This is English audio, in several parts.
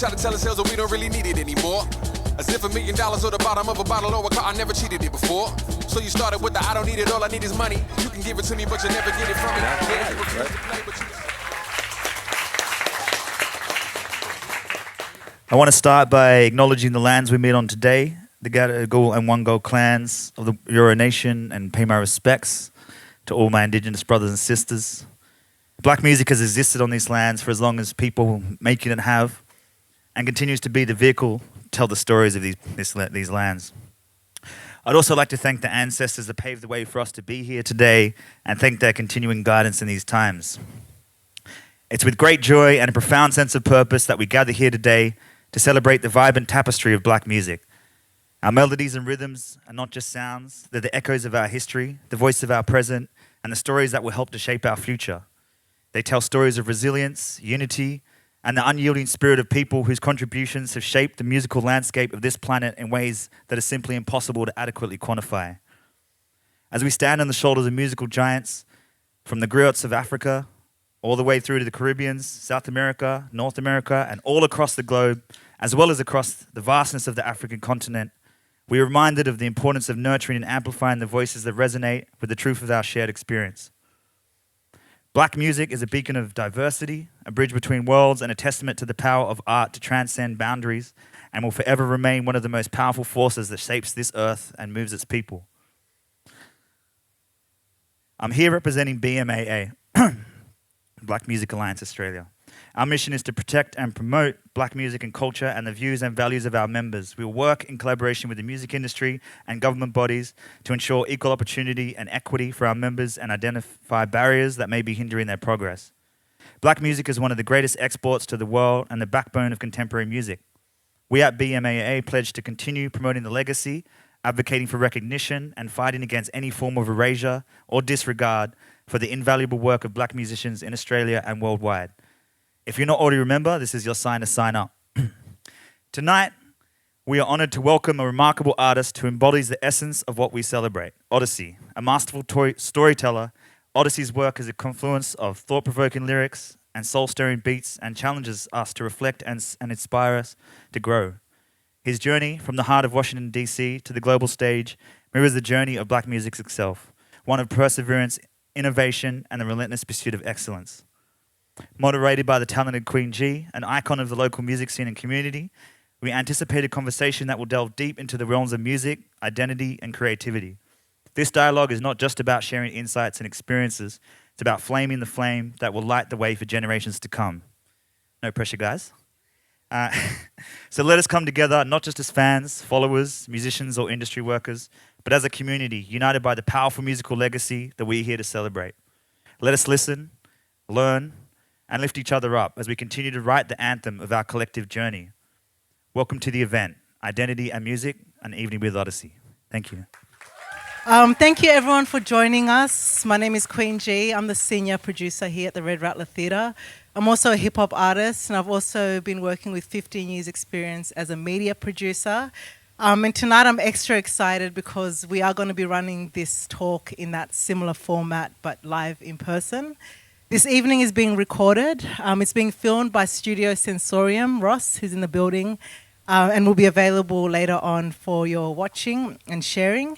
try to tell ourselves that we don't really need it anymore. As if $1 million or the bottom of a bottle or a car, I never cheated it before. So you started with the I don't need it, all I need is money. You can give it to me, but you'll never get it from me. Yeah, you refuse to play, but you... I want to start by acknowledging the lands we meet on today, the Gadigal and Wangal clans of the Eora Nation, and pay my respects to all my Indigenous brothers and sisters. Black music has existed on these lands for as long as people making it have, and continues to be the vehicle to tell the stories of these lands. I'd also like to thank the ancestors that paved the way for us to be here today, and thank their continuing guidance in these times. It's with great joy and a profound sense of purpose that we gather here today to celebrate the vibrant tapestry of black music. Our melodies and rhythms are not just sounds, they're the echoes of our history, the voice of our present, and the stories that will help to shape our future. They tell stories of resilience, unity, and the unyielding spirit of people whose contributions have shaped the musical landscape of this planet in ways that are simply impossible to adequately quantify. As we stand on the shoulders of musical giants, from the griots of Africa, all the way through to the Caribbean, South America, North America, and all across the globe, as well as across the vastness of the African continent, we are reminded of the importance of nurturing and amplifying the voices that resonate with the truth of our shared experience. Black music is a beacon of diversity, a bridge between worlds, and a testament to the power of art to transcend boundaries, and will forever remain one of the most powerful forces that shapes this earth and moves its people. I'm here representing BMAA, Black Music Alliance Australia. Our mission is to protect and promote black music and culture and the views and values of our members. We will work in collaboration with the music industry and government bodies to ensure equal opportunity and equity for our members and identify barriers that may be hindering their progress. Black music is one of the greatest exports to the world and the backbone of contemporary music. We at BMAA pledge to continue promoting the legacy, advocating for recognition, and fighting against any form of erasure or disregard for the invaluable work of black musicians in Australia and worldwide. If you're not already a member, this is your sign to sign up. Tonight, we are honoured to welcome a remarkable artist who embodies the essence of what we celebrate, Oddisee. A masterful storyteller, Oddisee's work is a confluence of thought-provoking lyrics and soul-stirring beats and challenges us to reflect and inspire us to grow. His journey from the heart of Washington, D.C. to the global stage mirrors the journey of black music itself, one of perseverance, innovation, and the relentless pursuit of excellence. Moderated by the talented Queen G, an icon of the local music scene and community, we anticipate a conversation that will delve deep into the realms of music, identity, and creativity. This dialogue is not just about sharing insights and experiences, it's about flaming the flame that will light the way for generations to come. No pressure, guys. So let us come together, not just as fans, followers, musicians, or industry workers, but as a community, united by the powerful musical legacy that we're here to celebrate. Let us listen, learn, and lift each other up as we continue to write the anthem of our collective journey. Welcome to the event, Identity and Music, an Evening with Oddisee. Thank you. Thank you everyone for joining us. My name is Queen G. I'm the senior producer here at the Rattler Theatre. I'm also a hip hop artist, and I've also been working with 15 years experience as a media producer. And tonight I'm extra excited because we are going to be running this talk in that similar format, but live in person. This evening is being recorded. It's being filmed by Studio Sensorium, Ross, who's in the building, and will be available later on for your watching and sharing.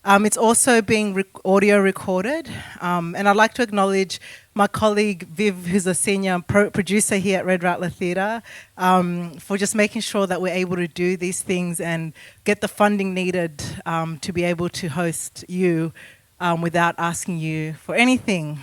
It's also being audio recorded, and I'd like to acknowledge my colleague Viv, who's a senior producer here at Rattler Theatre, for just making sure that we're able to do these things and get the funding needed to be able to host you without asking you for anything.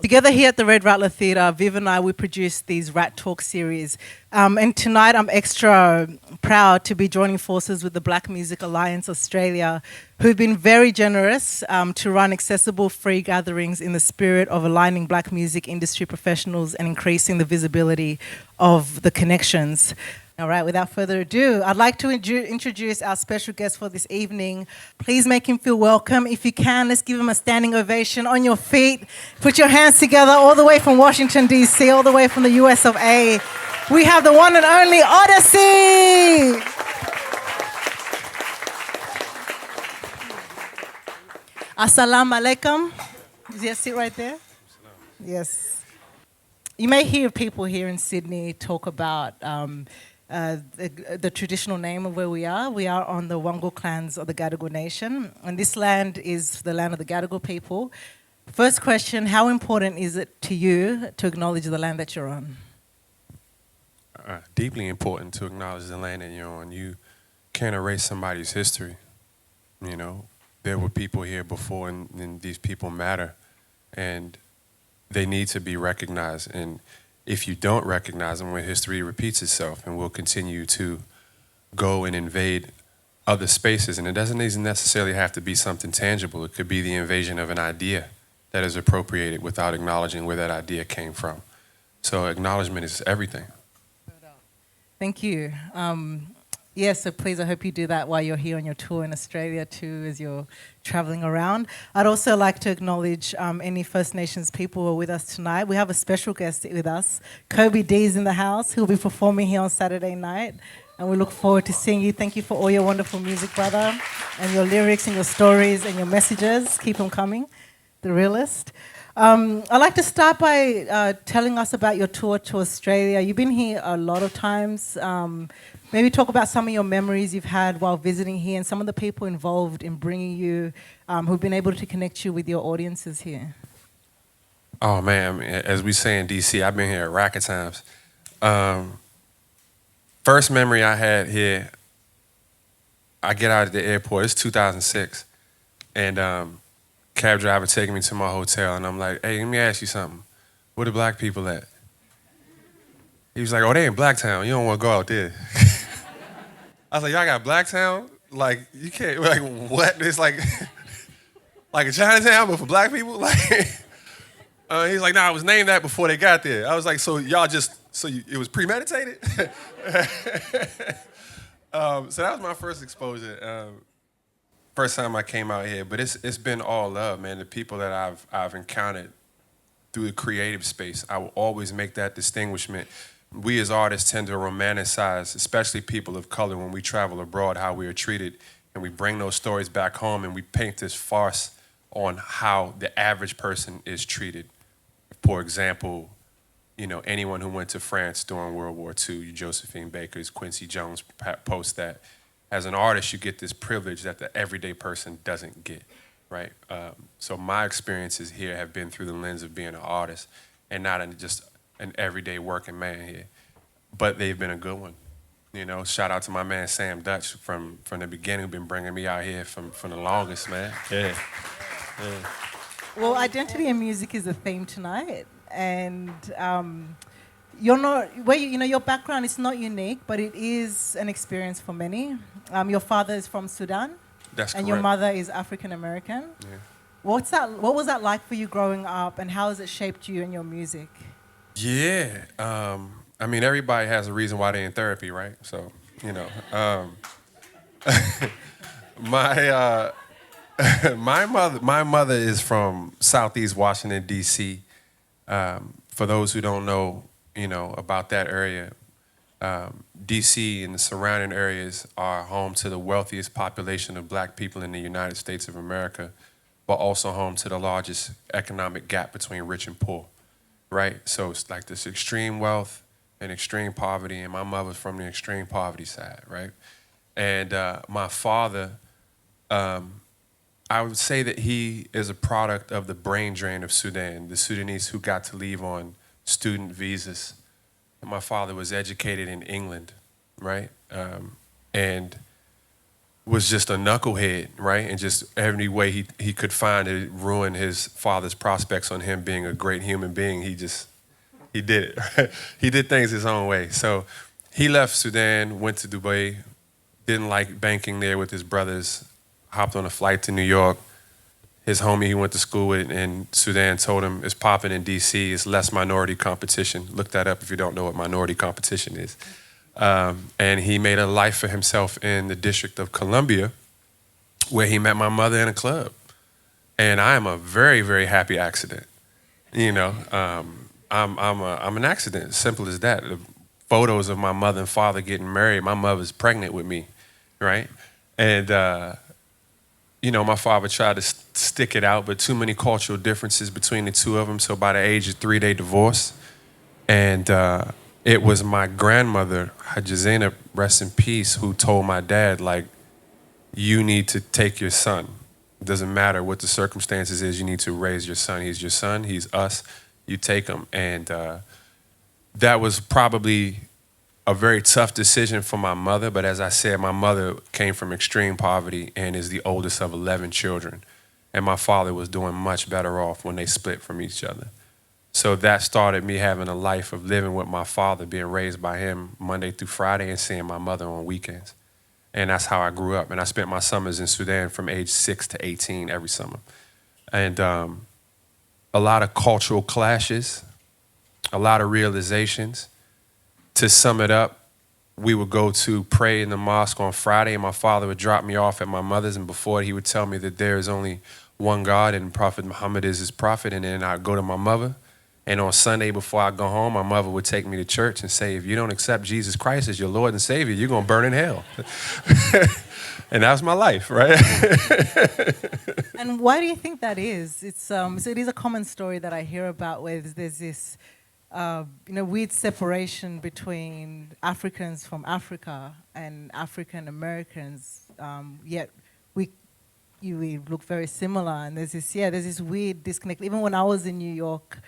Together here at the Rattler Theatre, Viv and I, we produced these Rat Talk series. And tonight I'm extra proud to be joining forces with the Black Music Alliance Australia, who've been very generous to run accessible free gatherings in the spirit of aligning black music industry professionals and increasing the visibility of the connections. All right, without further ado, I'd like to introduce our special guest for this evening. Please make him feel welcome. If you can, let's give him a standing ovation on your feet. Put your hands together all the way from Washington, D.C., all the way from the US of A. We have the one and only Oddisee! Assalamu alaikum. Is there a seat right there? Yes. You may hear people here in Sydney talk about the traditional name of where we are. We are on the Wangal clans of the Gadigal Nation, and this land is the land of the Gadigal people. First question, how important is it to you to acknowledge the land that you're on? Deeply important to acknowledge the land that you're on. You can't erase somebody's history. You know, there were people here before, and these people matter, and they need to be recognized. And if you don't recognize them, when history repeats itself, and will continue to go and invade other spaces, and it doesn't even necessarily have to be something tangible. It could be the invasion of an idea that is appropriated without acknowledging where that idea came from. So acknowledgement is everything. Thank you. So please, I hope you do that while you're here on your tour in Australia too, as you're traveling around. I'd also like to acknowledge any First Nations people who are with us tonight. We have a special guest with us. Kobe D's in the house, who'll be performing here on Saturday night. And we look forward to seeing you. Thank you for all your wonderful music, brother, and your lyrics and your stories and your messages. Keep them coming. The Realist. I'd like to start by telling us about your tour to Australia. You've been here a lot of times. Maybe talk about some of your memories you've had while visiting here and some of the people involved in bringing you, who've been able to connect you with your audiences here. Oh, man, as we say in D.C., I've been here a rack of times. First memory I had here, I get out of the airport, it's 2006, and cab driver taking me to my hotel, and I'm like, hey, let me ask you something. Where the black people at? He was like, oh, they in Blacktown. You don't want to go out there. I was like, y'all got Blacktown? Like, you can't, like, what? It's like, like a Chinatown, but for black people? Like, he's like, nah, it was named that before they got there. I was like, so y'all just, it was premeditated? So that was my first exposure. First time I came out here, but it's been all love, man. The people that I've encountered through the creative space, I will always make that distinguishment. We as artists tend to romanticize, especially people of color, when we travel abroad, how we are treated, and we bring those stories back home, and we paint this farce on how the average person is treated. For example, you know, anyone who went to France during World War II, Josephine Baker's, Quincy Jones post that. As an artist, you get this privilege that the everyday person doesn't get, right? So my experiences here have been through the lens of being an artist and not just an everyday working man here. But they've been a good one. You know, shout out to my man Sam Dutch from the beginning, who's been bringing me out here from the longest, man. Yeah. Well, identity and music is the theme tonight, and you're not, well, you know, your background is not unique, but it is an experience for many. Your father is from Sudan. That's and correct. Your mother is African American. Yeah. What was that like for you growing up, and how has it shaped you and your music? Yeah, I mean, everybody has a reason why they're in therapy, right? So, you know, my mother is from Southeast Washington, D.C. For those who don't know, you know, about that area, D.C. and the surrounding areas are home to the wealthiest population of black people in the United States of America, but also home to the largest economic gap between rich and poor, right? So it's like this extreme wealth and extreme poverty, and my mother's from the extreme poverty side, right? And my father, I would say that he is a product of the brain drain of Sudan, the Sudanese who got to leave on student visas. And my father was educated in England, right? And was just a knucklehead, right? And just every way he could find to ruin his father's prospects on him being a great human being, he did it, right? He did things his own way. So he left Sudan, went to Dubai, didn't like banking there with his brothers, hopped on a flight to New York. His homie he went to school with in Sudan told him it's popping in D.C., it's less minority competition. Look that up if you don't know what minority competition is. And he made a life for himself in the District of Columbia, where he met my mother in a club. And I am a very, very happy accident. You know, I'm an accident, simple as that. The photos of my mother and father getting married, my mother's pregnant with me, right? And you know, my father tried to stick it out, but too many cultural differences between the two of them. So by the age of 3, they divorced. And it was my grandmother, Hajazena, rest in peace, who told my dad, like, you need to take your son. It doesn't matter what the circumstances is, you need to raise your son. He's your son, he's us, you take him. And that was probably a very tough decision for my mother, but as I said, my mother came from extreme poverty and is the oldest of 11 children. And my father was doing much better off when they split from each other. So that started me having a life of living with my father, being raised by him Monday through Friday and seeing my mother on weekends. And that's how I grew up. And I spent my summers in Sudan from age 6 to 18 every summer. And a lot of cultural clashes, a lot of realizations. To sum it up, we would go to pray in the mosque on Friday, and my father would drop me off at my mother's, and before he would tell me that there is only one God and Prophet Muhammad is his prophet, and then I'd go to my mother. And on Sunday before I go home, my mother would take me to church and say, if you don't accept Jesus Christ as your Lord and Savior, you're going to burn in hell. And that was my life, right? And why do you think that is? It's so it is a common story that I hear about where there's this weird separation between Africans from Africa and African Americans. Yet we look very similar, and there's this weird disconnect. Even when I was in New York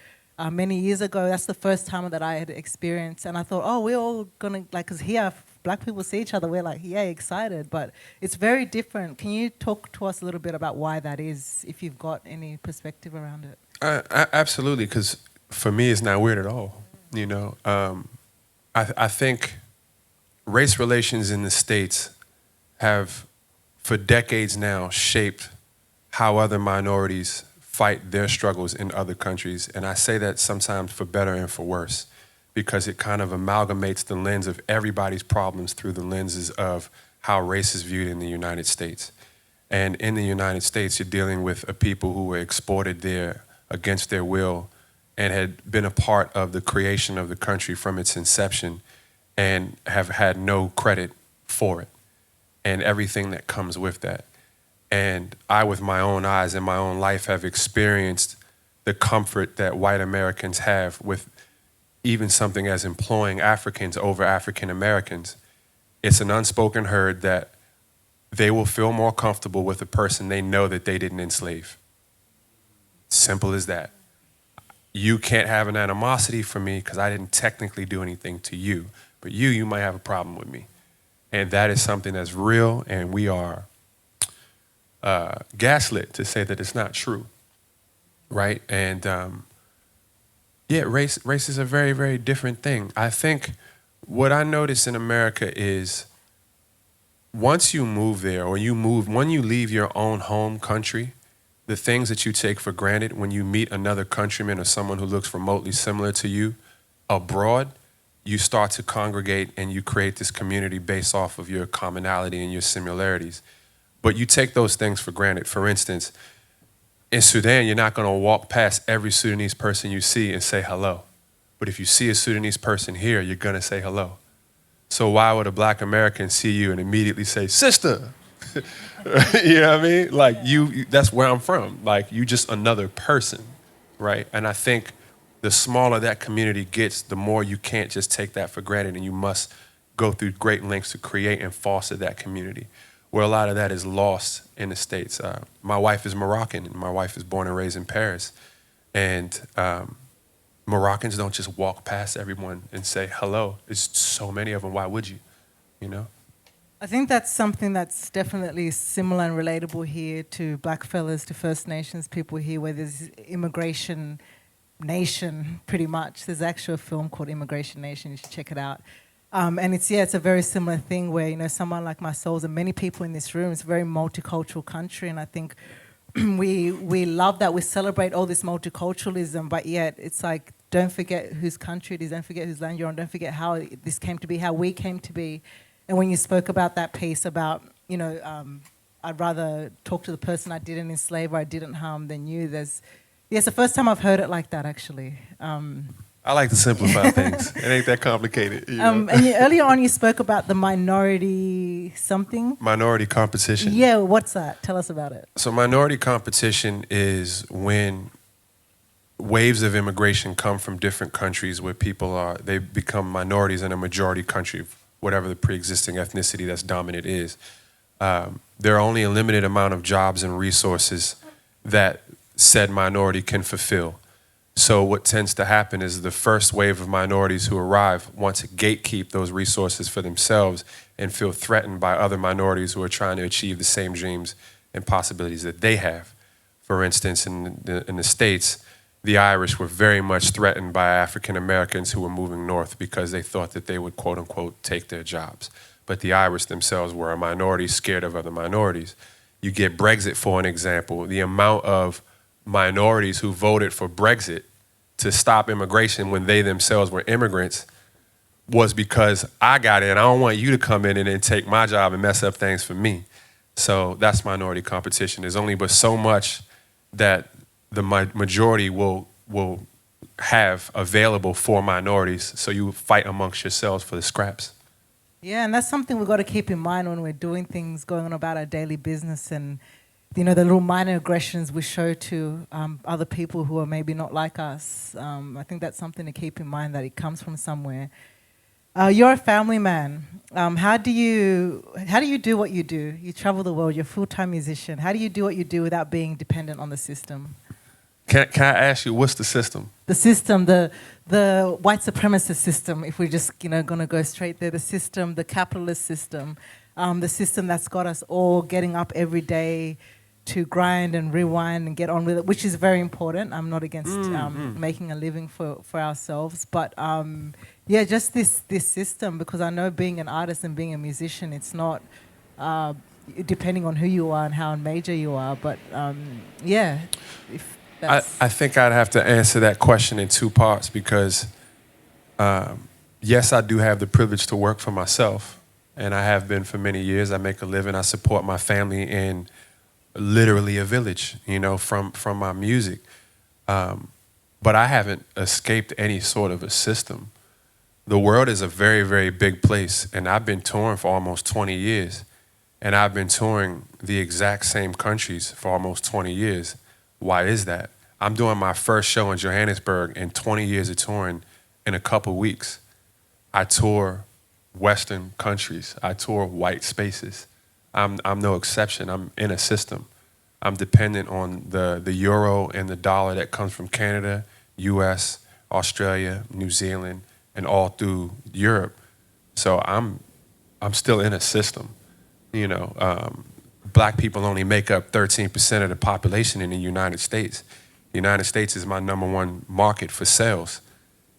many years ago, that's the first time that I had experienced, and I thought, oh, we're all gonna, like, because here black people see each other, we're like, yeah, excited, but it's very different. Can you talk to us a little bit about why that is, if you've got any perspective around it? Absolutely, because for me, it's not weird at all. You know, I think race relations in the States have, for decades now, shaped how other minorities fight their struggles in other countries. And I say that sometimes for better and for worse, because it kind of amalgamates the lens of everybody's problems through the lenses of how race is viewed in the United States. And in the United States, you're dealing with a people who were exported there against their will and had been a part of the creation of the country from its inception and have had no credit for it and everything that comes with that. And I, with my own eyes and my own life, have experienced the comfort that white Americans have with even something as employing Africans over African Americans. It's an unspoken herd that they will feel more comfortable with a person they know that they didn't enslave. Simple as that. You can't have an animosity for me because I didn't technically do anything to you, but you might have a problem with me. And that is something that's real, and we are gaslit to say that it's not true, right? And race is a very, very different thing. I think what I notice in America is once you move there, or when you leave your own home country, the things that you take for granted when you meet another countryman or someone who looks remotely similar to you abroad, you start to congregate and you create this community based off of your commonality and your similarities. But you take those things for granted. For instance, in Sudan, you're not going to walk past every Sudanese person you see and say hello. But if you see a Sudanese person here, you're going to say hello. So why would a black American see you and immediately say, sister? You know what I mean? Like, that's where I'm from. Like, you just another person, right? And I think the smaller that community gets, the more you can't just take that for granted, and you must go through great lengths to create and foster that community, where a lot of that is lost in the States. My wife is Moroccan, and my wife is born and raised in Paris. And Moroccans don't just walk past everyone and say hello. There's so many of them. Why would you? You know? I think that's something that's definitely similar and relatable here to blackfellas, to First Nations people here, where there's immigration nation, pretty much. There's actually a film called Immigration Nation. You should check it out. And it's a very similar thing where, you know, someone like myself and many people in this room, it's a very multicultural country, and I think we love that. We celebrate all this multiculturalism, but yet it's like, don't forget whose country it is, don't forget whose land you're on, don't forget how this came to be, how we came to be. And when you spoke about that piece about, you know, I'd rather talk to the person I didn't enslave or I didn't harm than you, it's the first time I've heard it like that, actually. I like to simplify things. It ain't that complicated. You know? And earlier on you spoke about the minority something? Minority competition. Yeah, what's that? Tell us about it. So minority competition is when waves of immigration come from different countries where they become minorities in a majority country, whatever the pre-existing ethnicity that's dominant is. There are only a limited amount of jobs and resources that said minority can fulfill. So what tends to happen is the first wave of minorities who arrive want to gatekeep those resources for themselves and feel threatened by other minorities who are trying to achieve the same dreams and possibilities that they have. For instance, in the States, the Irish were very much threatened by African Americans who were moving north because they thought that they would, quote unquote, take their jobs. But the Irish themselves were a minority scared of other minorities. You get Brexit, for an example. The amount of minorities who voted for Brexit to stop immigration when they themselves were immigrants was because I got in. I don't want you to come in and then take my job and mess up things for me. So that's minority competition. There's only but so much that the majority will have available for minorities. So you fight amongst yourselves for the scraps. Yeah, and that's something we've got to keep in mind when we're doing things, going on about our daily business, and the little minor aggressions we show to other people who are maybe not like us. I think that's something to keep in mind, that it comes from somewhere. You're a family man. How do you do what you do? You travel the world. You're a full-time musician. How do you do what you do without being dependent on the system? Can I ask you, what's the system? The system, the white supremacist system, if we're just going to go straight there. The system, the capitalist system, the system that's got us all getting up every day to grind and rewind and get on with it, which is very important. I'm not against making a living for ourselves, but just this system, because I know being an artist and being a musician, it's not depending on who you are and how major you are, but if that's... I think I'd have to answer that question in two parts, because yes, I do have the privilege to work for myself, and I have been for many years. I make a living. I support my family in literally a village, from my music. But I haven't escaped any sort of a system. The world is a very, very big place, and I've been touring for almost 20 years, and I've been touring the exact same countries for almost 20 years. Why is that? I'm doing my first show in Johannesburg in 20 years of touring in a couple weeks. I tour Western countries. I tour white spaces. I'm no exception. I'm in a system. I'm dependent on the euro and the dollar that comes from Canada, US, Australia, New Zealand, and all through Europe. So I'm still in a system. Black people only make up 13% of the population in the United States. The United States is my #1 market for sales.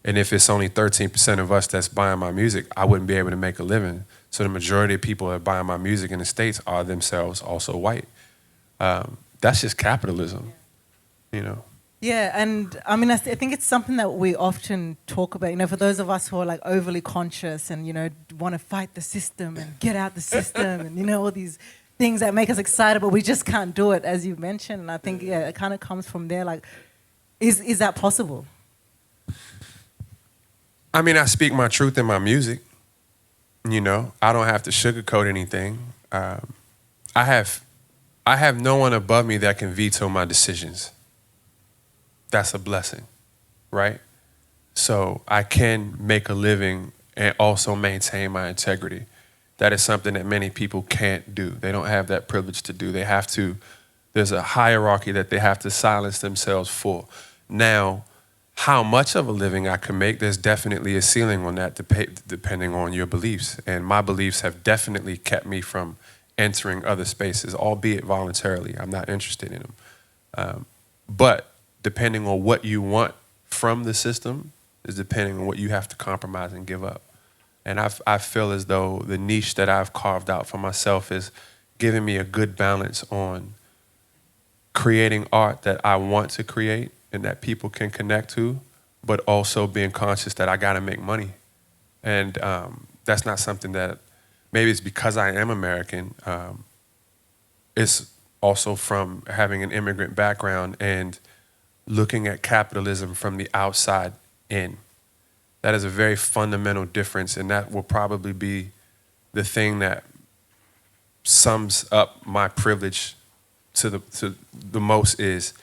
And if it's only 13% of us that's buying my music, I wouldn't be able to make a living. So the majority of people that are buying my music in the States are themselves also white. That's just capitalism, Yeah, and I think it's something that we often talk about, for those of us who are like overly conscious and, want to fight the system and get out the system and, all these things that make us excited, but we just can't do it, as you mentioned. And I think, it kind of comes from there, like, is that possible? I speak my truth in my music. I don't have to sugarcoat anything. I have no one above me that can veto my decisions. That's a blessing, right? So I can make a living and also maintain my integrity. That is something that many people can't do. They don't have that privilege to do. There's a hierarchy that they have to silence themselves for. Now, how much of a living I can make, there's definitely a ceiling on that depending on your beliefs. And my beliefs have definitely kept me from entering other spaces, albeit voluntarily. I'm not interested in them. But depending on what you want from the system is depending on what you have to compromise and give up. And I feel as though the niche that I've carved out for myself is giving me a good balance on creating art that I want to create and that people can connect to, but also being conscious that I gotta make money. And that's not something that, maybe it's because I am American, it's also from having an immigrant background and looking at capitalism from the outside in. That is a very fundamental difference, and that will probably be the thing that sums up my privilege to the most is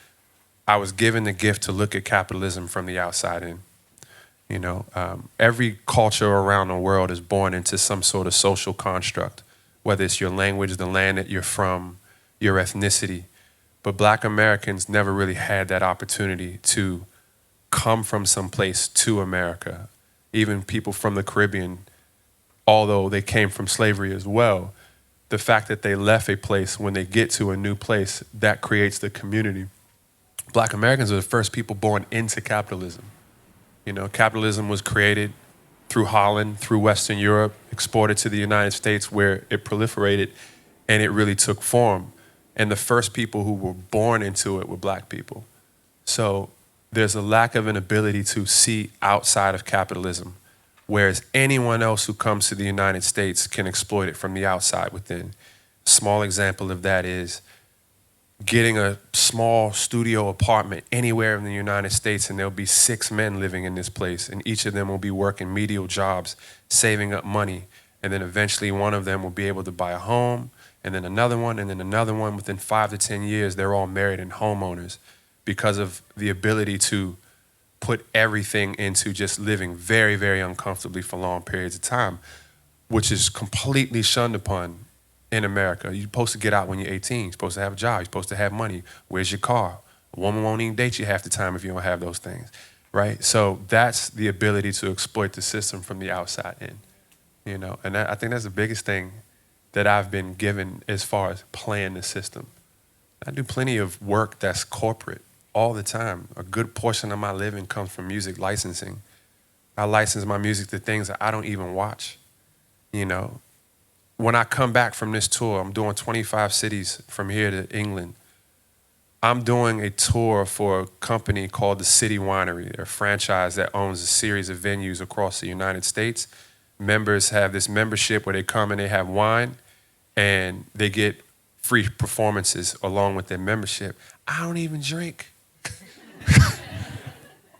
I was given the gift to look at capitalism from the outside in. You know, every culture around the world is born into some sort of social construct, whether it's your language, the land that you're from, your ethnicity. But Black Americans never really had that opportunity to come from some place to America. Even people from the Caribbean, although they came from slavery as well, the fact that they left a place, when they get to a new place, that creates the community. Black Americans are the first people born into capitalism. You know, capitalism was created through Holland, through Western Europe, exported to the United States where it proliferated and it really took form. And the first people who were born into it were Black people. So there's a lack of an ability to see outside of capitalism, whereas anyone else who comes to the United States can exploit it from the outside within. A small example of that is getting a small studio apartment anywhere in the United States, and there'll be 6 men living in this place, and each of them will be working menial jobs, saving up money, and then eventually one of them will be able to buy a home, and then another one, and then another one. Within 5 to 10 years, they're all married and homeowners because of the ability to put everything into just living very, very uncomfortably for long periods of time, which is completely shunned upon in America. You're supposed to get out when you're 18. You're supposed to have a job. You're supposed to have money. Where's your car? A woman won't even date you half the time if you don't have those things, right? So that's the ability to exploit the system from the outside in, you know? And I think that's the biggest thing that I've been given as far as playing the system. I do plenty of work that's corporate all the time. A good portion of my living comes from music licensing. I license my music to things that I don't even watch, you know? When I come back from this tour, I'm doing 25 cities from here to England. I'm doing a tour for a company called the City Winery. They're a franchise that owns a series of venues across the United States. Members have this membership where they come and they have wine and they get free performances along with their membership. I don't even drink.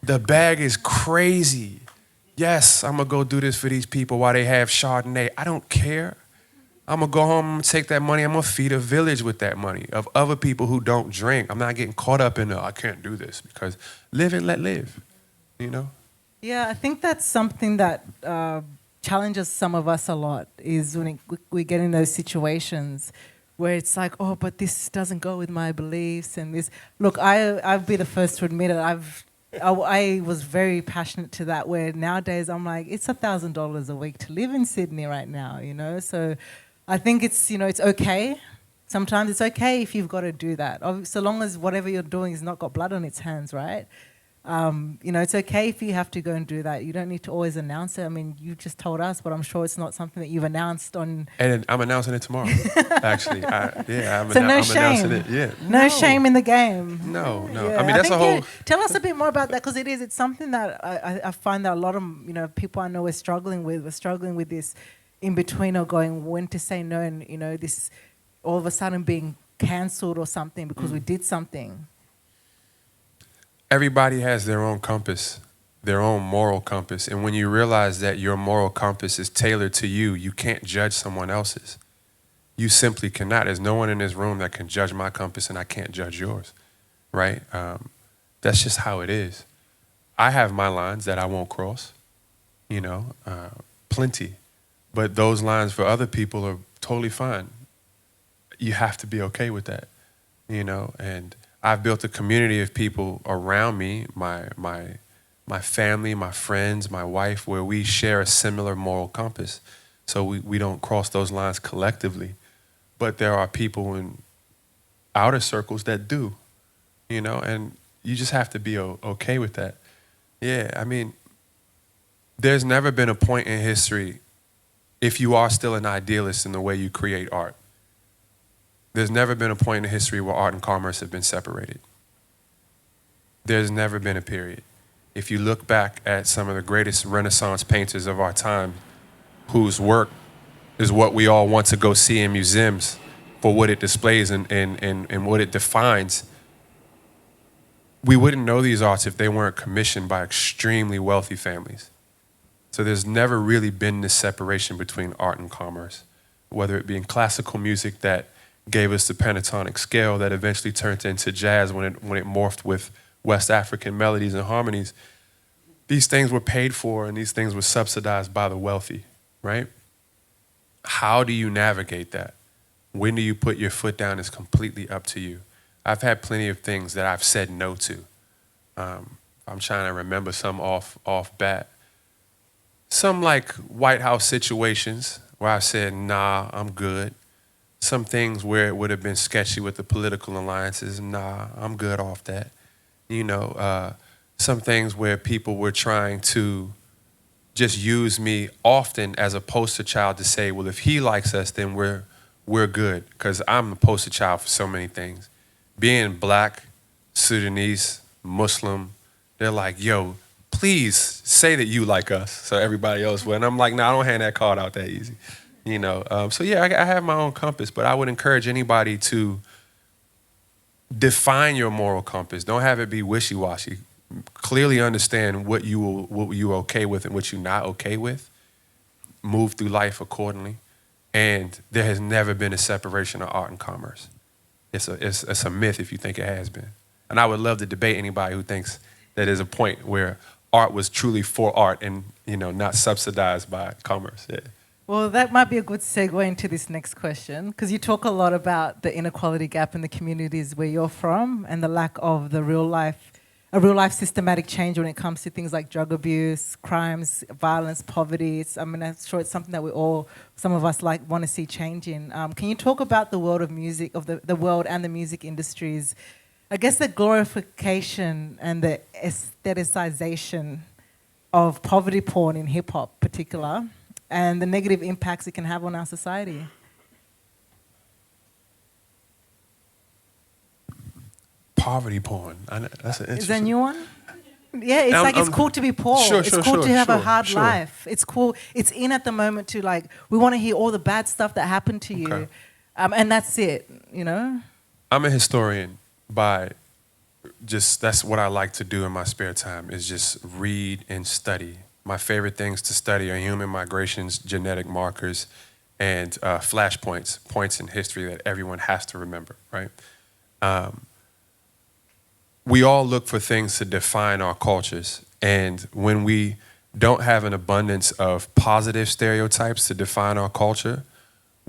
The bag is crazy. Yes, I'm gonna go do this for these people while they have Chardonnay. I don't care. I'm gonna go home and take that money. I'm gonna feed a village with that money of other people who don't drink. I'm not getting caught up in I can't do this, because live and let live, you know? Yeah, I think that's something that challenges some of us a lot, is when we get in those situations where it's like, oh, but this doesn't go with my beliefs and this. Look, I'll be the first to admit it. I was very passionate to that, where nowadays I'm like, it's $1,000 a week to live in Sydney right now, you know? So I think it's, you know, it's okay. Sometimes it's okay if you've got to do that. So long as whatever you're doing has not got blood on its hands, right? You know, it's okay if you have to go and do that. You don't need to always announce it. I mean, you just told us, but I'm sure it's not something that you've announced on. And I'm announcing it tomorrow, actually. I'm So no announcing shame. it. Yeah. No shame in the game. No. Yeah, I mean, that's a whole. Tell us a bit more about that, because it's something that I find that a lot of, you know, people I know are struggling with. We're struggling with this in between, or going when to say no, and, you know, this all of a sudden being cancelled or something because we did something. Everybody has their own compass, their own moral compass. And when you realize that your moral compass is tailored to you, you can't judge someone else's. You simply cannot. There's no one in this room that can judge my compass, and I can't judge yours, right? That's just how it is. I have my lines that I won't cross, you know, plenty. But those lines for other people are totally fine. You have to be okay with that, you know, and I've built a community of people around me, my family, my friends, my wife, where we share a similar moral compass. So we don't cross those lines collectively. But there are people in outer circles that do, you know, and you just have to be okay with that. Yeah, I mean, there's never been a point in history, if you are still an idealist in the way you create art, there's never been a point in history where art and commerce have been separated. There's never been a period. If you look back at some of the greatest Renaissance painters of our time, whose work is what we all want to go see in museums for what it displays and what it defines, we wouldn't know these arts if they weren't commissioned by extremely wealthy families. So there's never really been this separation between art and commerce, whether it be in classical music that gave us the pentatonic scale that eventually turned into jazz when it morphed with West African melodies and harmonies. These things were paid for and these things were subsidized by the wealthy, right? How do you navigate that? When do you put your foot down is completely up to you. I've had plenty of things that I've said no to. I'm trying to remember some off bat. Some like White House situations where I said, nah, I'm good. Some things where it would have been sketchy with the political alliances, nah, I'm good off that. Some things where people were trying to just use me often as a poster child to say, well, if he likes us, then we're good. Because I'm the poster child for so many things. Being black, Sudanese, Muslim, they're like, yo, please say that you like us so everybody else will. And I'm like, nah, I don't hand that card out that easy. So yeah, I have my own compass, but I would encourage anybody to define your moral compass. Don't have it be wishy-washy. Clearly understand what you're okay with and what you're not okay with. Move through life accordingly. And there has never been a separation of art and commerce. It's a myth if you think it has been. And I would love to debate anybody who thinks that there's a point where art was truly for art and not subsidized by commerce. Yeah. Well, that might be a good segue into this next question, because you talk a lot about the inequality gap in the communities where you're from and the lack of a real life systematic change when it comes to things like drug abuse, crimes, violence, poverty. I'm sure it's something that some of us want to see change in. Can you talk about the world of music, of the world and the music industries? I guess the glorification and the aestheticization of poverty porn in hip hop, particular, and the negative impacts it can have on our society. Poverty porn. That's an interesting. Is that a new one? Yeah, it's it's cool to be poor. It's cool to have a hard life. It's cool. It's in at the moment to we want to hear all the bad stuff that happened to you. Okay. And that's it, I'm a historian that's what I like to do in my spare time is just read and study. My favorite things to study are human migrations, genetic markers, and flashpoints, points in history that everyone has to remember, right? We all look for things to define our cultures. And when we don't have an abundance of positive stereotypes to define our culture,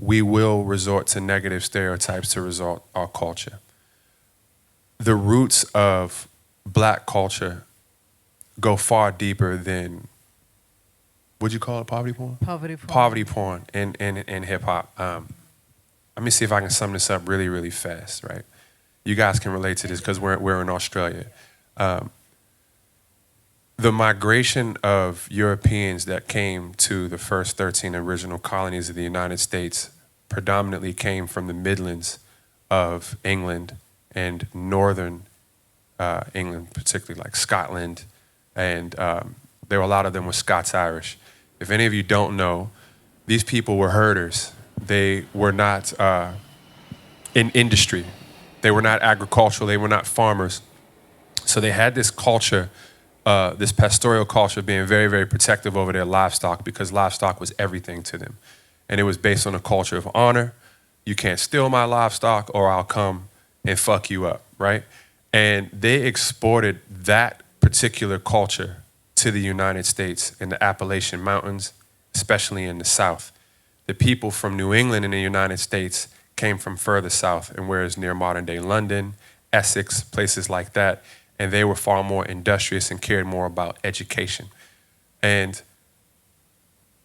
we will resort to negative stereotypes to result our culture. The roots of black culture go far deeper than, what'd you call it, poverty porn? Poverty porn. Poverty porn in hip hop. Let me see if I can sum this up really, really fast, right? You guys can relate to this because we're in Australia. The migration of Europeans that came to the first 13 original colonies of the United States predominantly came from the Midlands of England and northern England, particularly like Scotland, and there were a lot of them were Scots-Irish. If any of you don't know, these people were herders. They were not in industry. They were not agricultural. They were not farmers. So they had this culture, this pastoral culture, being very, very protective over their livestock because livestock was everything to them. And it was based on a culture of honor. You can't steal my livestock or I'll come and fuck you up, right? And they exported that particular culture to the United States in the Appalachian Mountains, especially in the South. The people from New England in the United States came from further south, and whereas near modern-day London, Essex, places like that, and they were far more industrious and cared more about education. And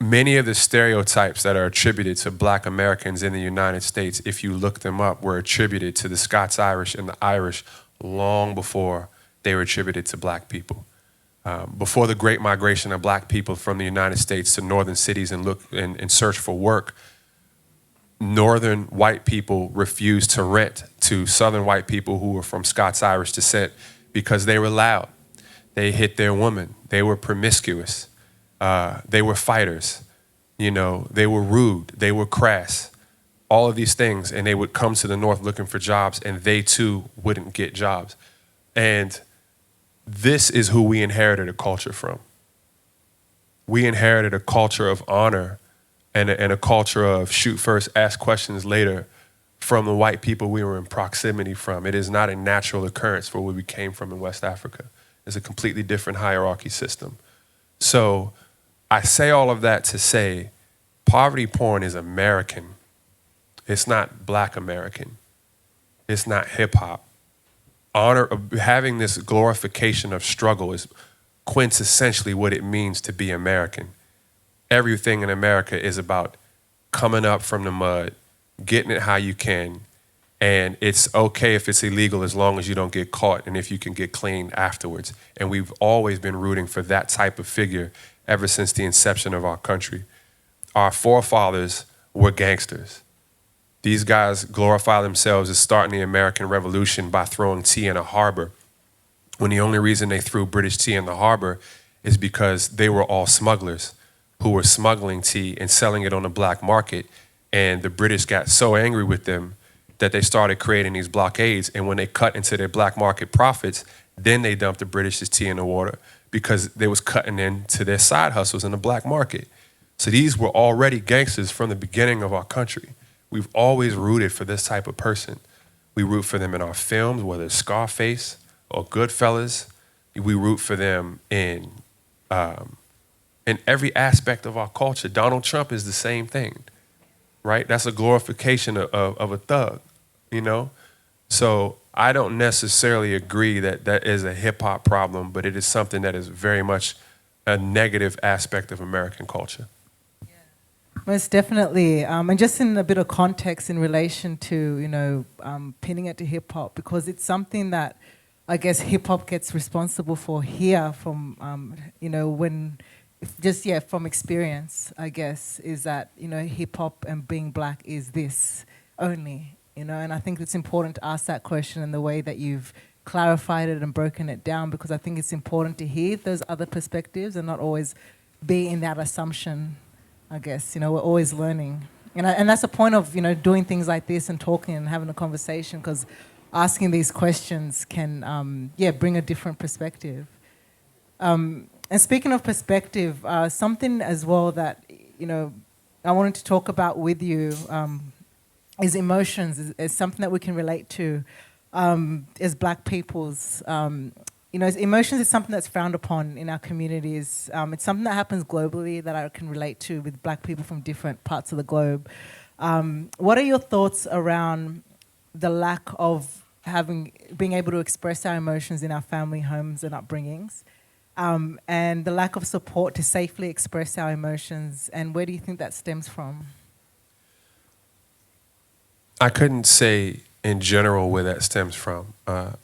many of the stereotypes that are attributed to black Americans in the United States, if you look them up, were attributed to the Scots-Irish and the Irish long before they were attributed to black people. Before the Great Migration of black people from the United States to northern cities and search for work, northern white people refused to rent to southern white people who were from Scots-Irish descent because they were loud. They hit their women. They were promiscuous. They were fighters. They were rude. They were crass. All of these things. And they would come to the north looking for jobs, and they too wouldn't get jobs. And this is who we inherited a culture from. We inherited a culture of honor and a culture of shoot first, ask questions later from the white people we were in proximity from. It is not a natural occurrence for where we came from in West Africa. It's a completely different hierarchy system. So I say all of that to say poverty porn is American. It's not Black American. It's not hip hop. Having this glorification of struggle is quintessentially what it means to be American. Everything in America is about coming up from the mud, getting it how you can, and it's okay if it's illegal as long as you don't get caught and if you can get clean afterwards. And we've always been rooting for that type of figure ever since the inception of our country. Our forefathers were gangsters. These guys glorify themselves as starting the American Revolution by throwing tea in a harbor, when the only reason they threw British tea in the harbor is because they were all smugglers who were smuggling tea and selling it on the black market. And the British got so angry with them that they started creating these blockades. And when they cut into their black market profits, then they dumped the British's tea in the water because they was cutting into their side hustles in the black market. So these were already gangsters from the beginning of our country. We've always rooted for this type of person. We root for them in our films, whether it's Scarface or Goodfellas. We root for them in every aspect of our culture. Donald Trump is the same thing, right? That's a glorification of a thug, you know? So I don't necessarily agree that that is a hip hop problem, but it is something that is very much a negative aspect of American culture. Most definitely, and just in a bit of context in relation to, pinning it to hip hop, because it's something that I guess hip hop gets responsible for here from, from experience, I guess, is that, hip hop and being Black is this only, and I think it's important to ask that question in the way that you've clarified it and broken it down, because I think it's important to hear those other perspectives and not always be in that assumption. I guess, we're always learning. And that's the point of, doing things like this and talking and having a conversation, because asking these questions can, bring a different perspective. And speaking of perspective, something as well that, I wanted to talk about with you is emotions, is something that we can relate to as Black peoples. Emotions is something that's frowned upon in our communities. It's something that happens globally that I can relate to with Black people from different parts of the globe. What are your thoughts around the lack of being able to express our emotions in our family homes and upbringings, and the lack of support to safely express our emotions, and where do you think that stems from? I couldn't say in general where that stems from.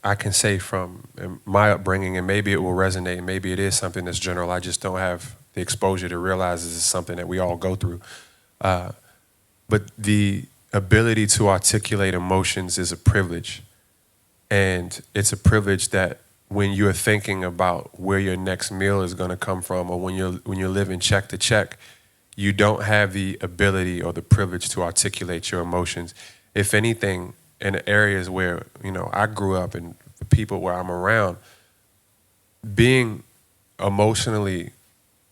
I can say from my upbringing, and maybe it will resonate, and maybe it is something that's general. I just don't have the exposure to realize this is something that we all go through. But the ability to articulate emotions is a privilege. And it's a privilege that when you're thinking about where your next meal is going to come from, or when you're living check to check, you don't have the ability or the privilege to articulate your emotions. If anything, in the areas where, I grew up and the people where I'm around, being emotionally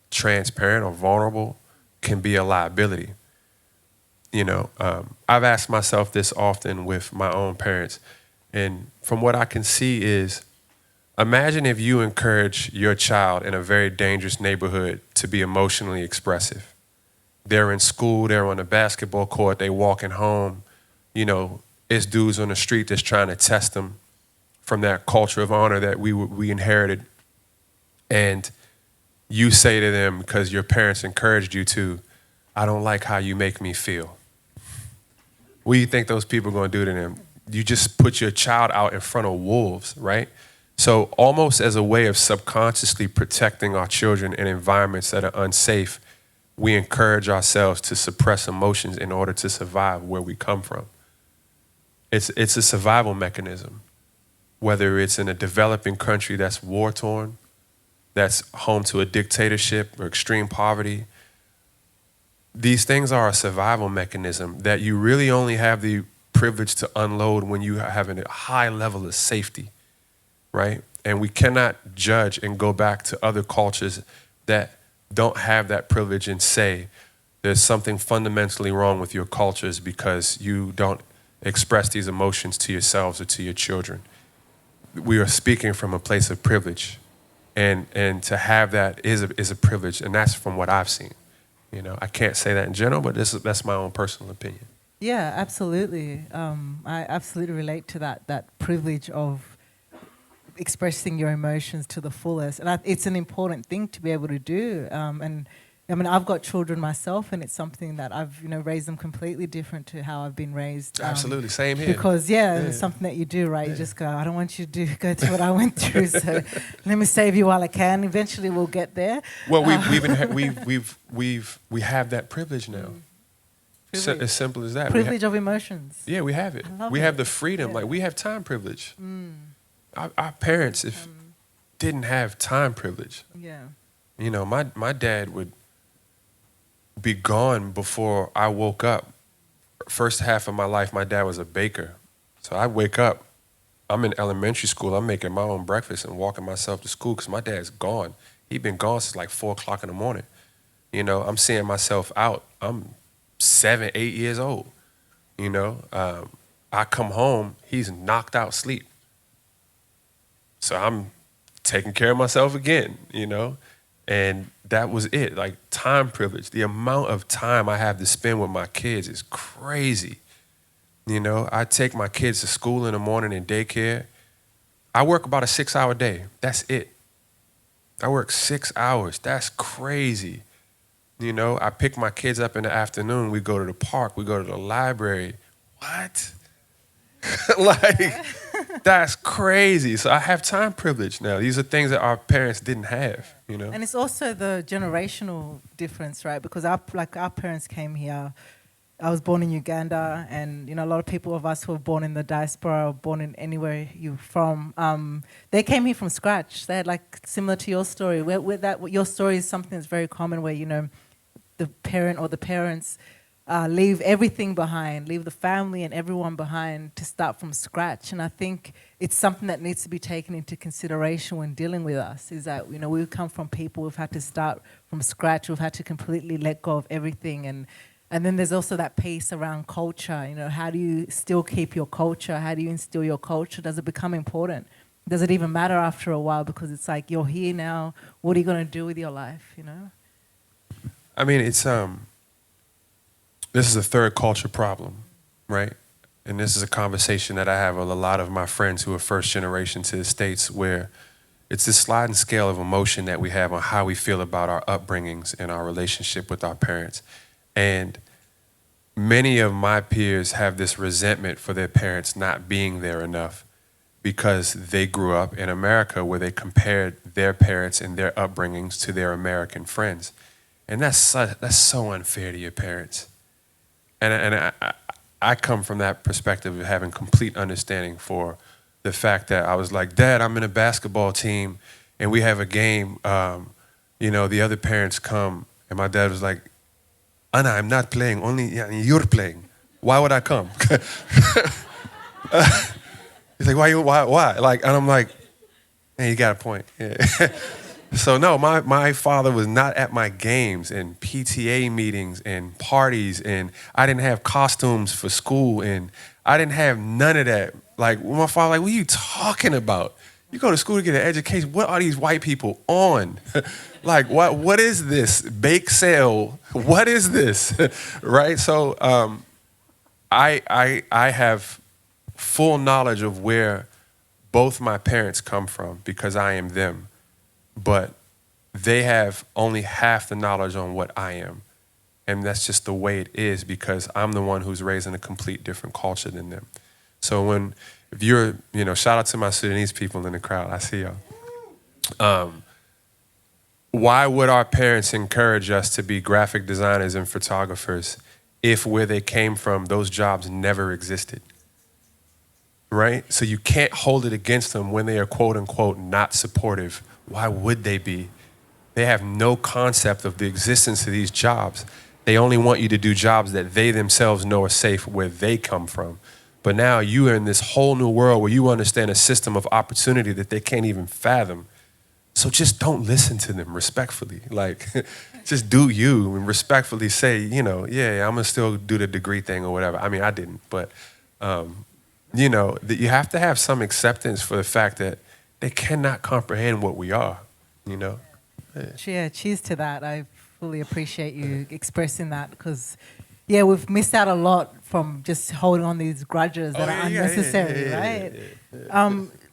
transparent or vulnerable can be a liability. I've asked myself this often with my own parents, and from what I can see is, imagine if you encourage your child in a very dangerous neighborhood to be emotionally expressive. They're in school, they're on the basketball court, they walking home, it's dudes on the street that's trying to test them from that culture of honor that we inherited. And you say to them, because your parents encouraged you to, I don't like how you make me feel. What do you think those people are going to do to them? You just put your child out in front of wolves, right? So almost as a way of subconsciously protecting our children in environments that are unsafe, we encourage ourselves to suppress emotions in order to survive where we come from. It's a survival mechanism, whether it's in a developing country that's war-torn, that's home to a dictatorship or extreme poverty. These things are a survival mechanism that you really only have the privilege to unload when you have a high level of safety, right? And we cannot judge and go back to other cultures that don't have that privilege and say there's something fundamentally wrong with your cultures because you don't express these emotions to yourselves or to your children. We are speaking from a place of privilege, and to have that is a privilege, and that's from what I've seen. You know, I can't say that in general, but that's my own personal opinion. Yeah, absolutely. I absolutely relate to that privilege of expressing your emotions to the fullest, and it's an important thing to be able to do. And I mean, I've got children myself, and it's something that I've raised them completely different to how I've been raised. Absolutely, same here. Because it's something that you do, right? You just go, I don't want you to go through what I went through, so let me save you while I can. Eventually, we'll get there. Well, we have that privilege now. As simple as that. Privilege of emotions. Yeah, we have it. We have the freedom. Like, we have time privilege. Our parents didn't have time privilege. Yeah. You know, my dad would be gone before I woke up. First half of my life, my dad was a baker. So I wake up, I'm in elementary school, I'm making my own breakfast and walking myself to school because my dad's gone. He'd been gone since like 4 o'clock in the morning. You know, I'm seeing myself out. I'm 7, 8 years old. You know, I come home, he's knocked out sleep. So I'm taking care of myself again, you know? And that was it, like time privilege. The amount of time I have to spend with my kids is crazy. You know, I take my kids to school in the morning and daycare. I work about a 6-hour day. That's it. I work 6 hours. That's crazy. You know, I pick my kids up in the afternoon. We go to the park. We go to the library. What? Like, that's crazy. So I have time privilege now. These are things that our parents didn't have, you know. And it's also the generational difference, right? Because our parents came here. I was born in Uganda, and a lot of people of us who were born in the diaspora or born in anywhere you're from, they came here from scratch. They had, like, similar to your story. Your story is something that's very common, where the parent or the parents leave everything behind, leave the family and everyone behind to start from scratch. And I think it's something that needs to be taken into consideration when dealing with us, is that, we've come from people who've had to start from scratch, who've had to completely let go of everything. And then there's also that piece around culture. How do you still keep your culture? How do you instill your culture? Does it become important? Does it even matter after a while? Because it's like, you're here now, what are you going to do with your life, I mean, it's this is a third culture problem, right? And this is a conversation that I have with a lot of my friends who are first generation to the States, where it's this sliding scale of emotion that we have on how we feel about our upbringings and our relationship with our parents. And many of my peers have this resentment for their parents not being there enough because they grew up in America, where they compared their parents and their upbringings to their American friends. And that's so unfair to your parents. And I come from that perspective of having complete understanding for the fact that I was like, Dad, I'm in a basketball team and we have a game. The other parents come, and my dad was like, Anna, I'm not playing, only you're playing. Why would I come? He's like, why? Like, and I'm like, hey, you got a point. Yeah. So no, my father was not at my games and PTA meetings and parties, and I didn't have costumes for school, and I didn't have none of that. Like, my father, like, what are you talking about? You go to school to get an education. What are these white people on? Like, what is this? Bake sale? What is this? Right? So I have full knowledge of where both my parents come from because I am them. But they have only half the knowledge on what I am. And that's just the way it is, because I'm the one who's raised in a complete different culture than them. So if you're, shout out to my Sudanese people in the crowd. I see y'all. Why would our parents encourage us to be graphic designers and photographers if where they came from, those jobs never existed? Right? So you can't hold it against them when they are, quote unquote, not supportive. Why would they be? They have no concept of the existence of these jobs. They only want you to do jobs that they themselves know are safe where they come from. But now you are in this whole new world where you understand a system of opportunity that they can't even fathom. So just don't listen to them respectfully. Like, just do you and respectfully say, yeah, I'm going to still do the degree thing or whatever. I mean, I didn't, but You know, that you have to have some acceptance for the fact that they cannot comprehend what we are, you know? Yeah, cheers to that. I fully appreciate you expressing that because, yeah, we've missed out a lot from just holding on these grudges that are unnecessary, right?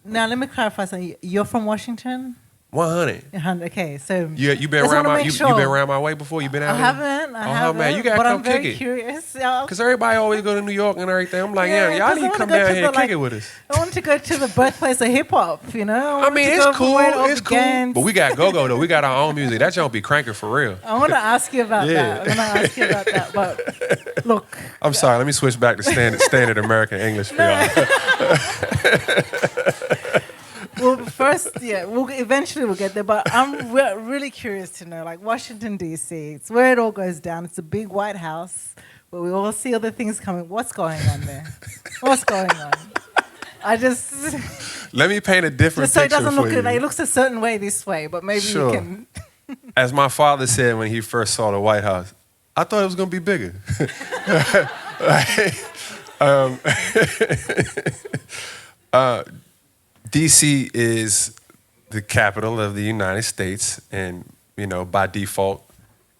Now, let me clarify something. You're from Washington? 100. Okay, so You been around my you been around my way before? You been out I here? haven't. I haven't. Man, you gotta but come I'm very kick it. curious. Because everybody always go to New York and everything. I'm like, Yeah, yeah, y'all 'cause need I to come wanna go down to here the, and kick it with us. I want to go to the birthplace of hip hop. You know. I mean, it's cool. It's cool. Began. But we got go-go, though. We got our own music. That don't be cranking for real. I want to ask you about Yeah. that. I'm going to ask you about that. But look. I'm sorry. Let me switch back to standard American English for y'all. Well, first, yeah, eventually we'll get there. But I'm really curious to know, like Washington, D.C., it's where it all goes down. It's a big White House where we all see other things coming. What's going on there? What's going on? I just... Let me paint a different just so it picture doesn't for look... you. It looks a certain way this way, but maybe Sure. you can... As my father said when he first saw the White House, I thought it was going to be bigger. D.C. is the capital of the United States and, you know, by default,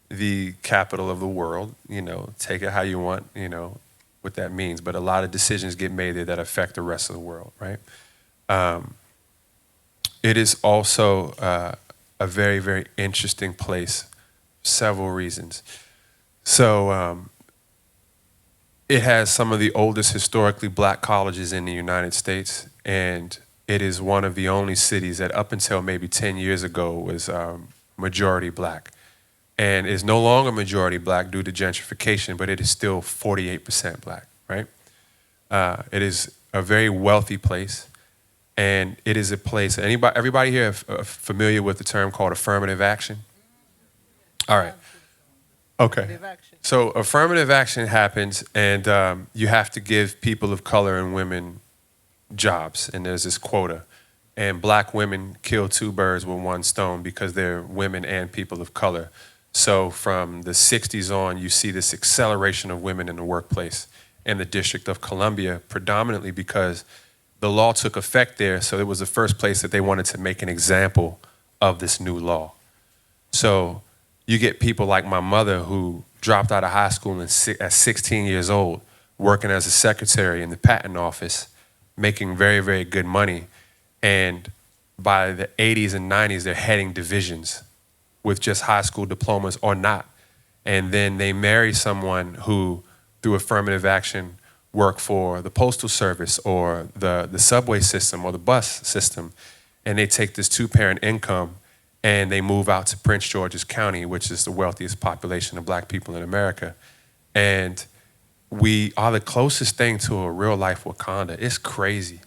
the capital of the world. You know, take it how you want, you know, what that means. But a lot of decisions get made there that affect the rest of the world, right? It is also a very, very interesting place, several reasons. So it has some of the oldest historically black colleges in the United States, and it is one of the only cities that up until maybe 10 years ago was majority black. And is no longer majority black due to gentrification, but it is still 48% black, right? It is a very wealthy place, and it is a place, everybody here familiar with the term called affirmative action? All right. Okay. So affirmative action happens, and you have to give people of color and women jobs, and there's this quota. And black women kill two birds with one stone because they're women and people of color. So from the 60s on, you see this acceleration of women in the workplace in the District of Columbia, predominantly because the law took effect there, so it was the first place that they wanted to make an example of this new law. So you get people like my mother who dropped out of high school at 16 years old, working as a secretary in the patent office, making very, very good money. And by the 80s and 90s, they're heading divisions with just high school diplomas or not. And then they marry someone who, through affirmative action, work for the postal service or the subway system or the bus system. And they take this two-parent income and they move out to Prince George's County, which is the wealthiest population of black people in America. And we are the closest thing to a real-life Wakanda. It's crazy.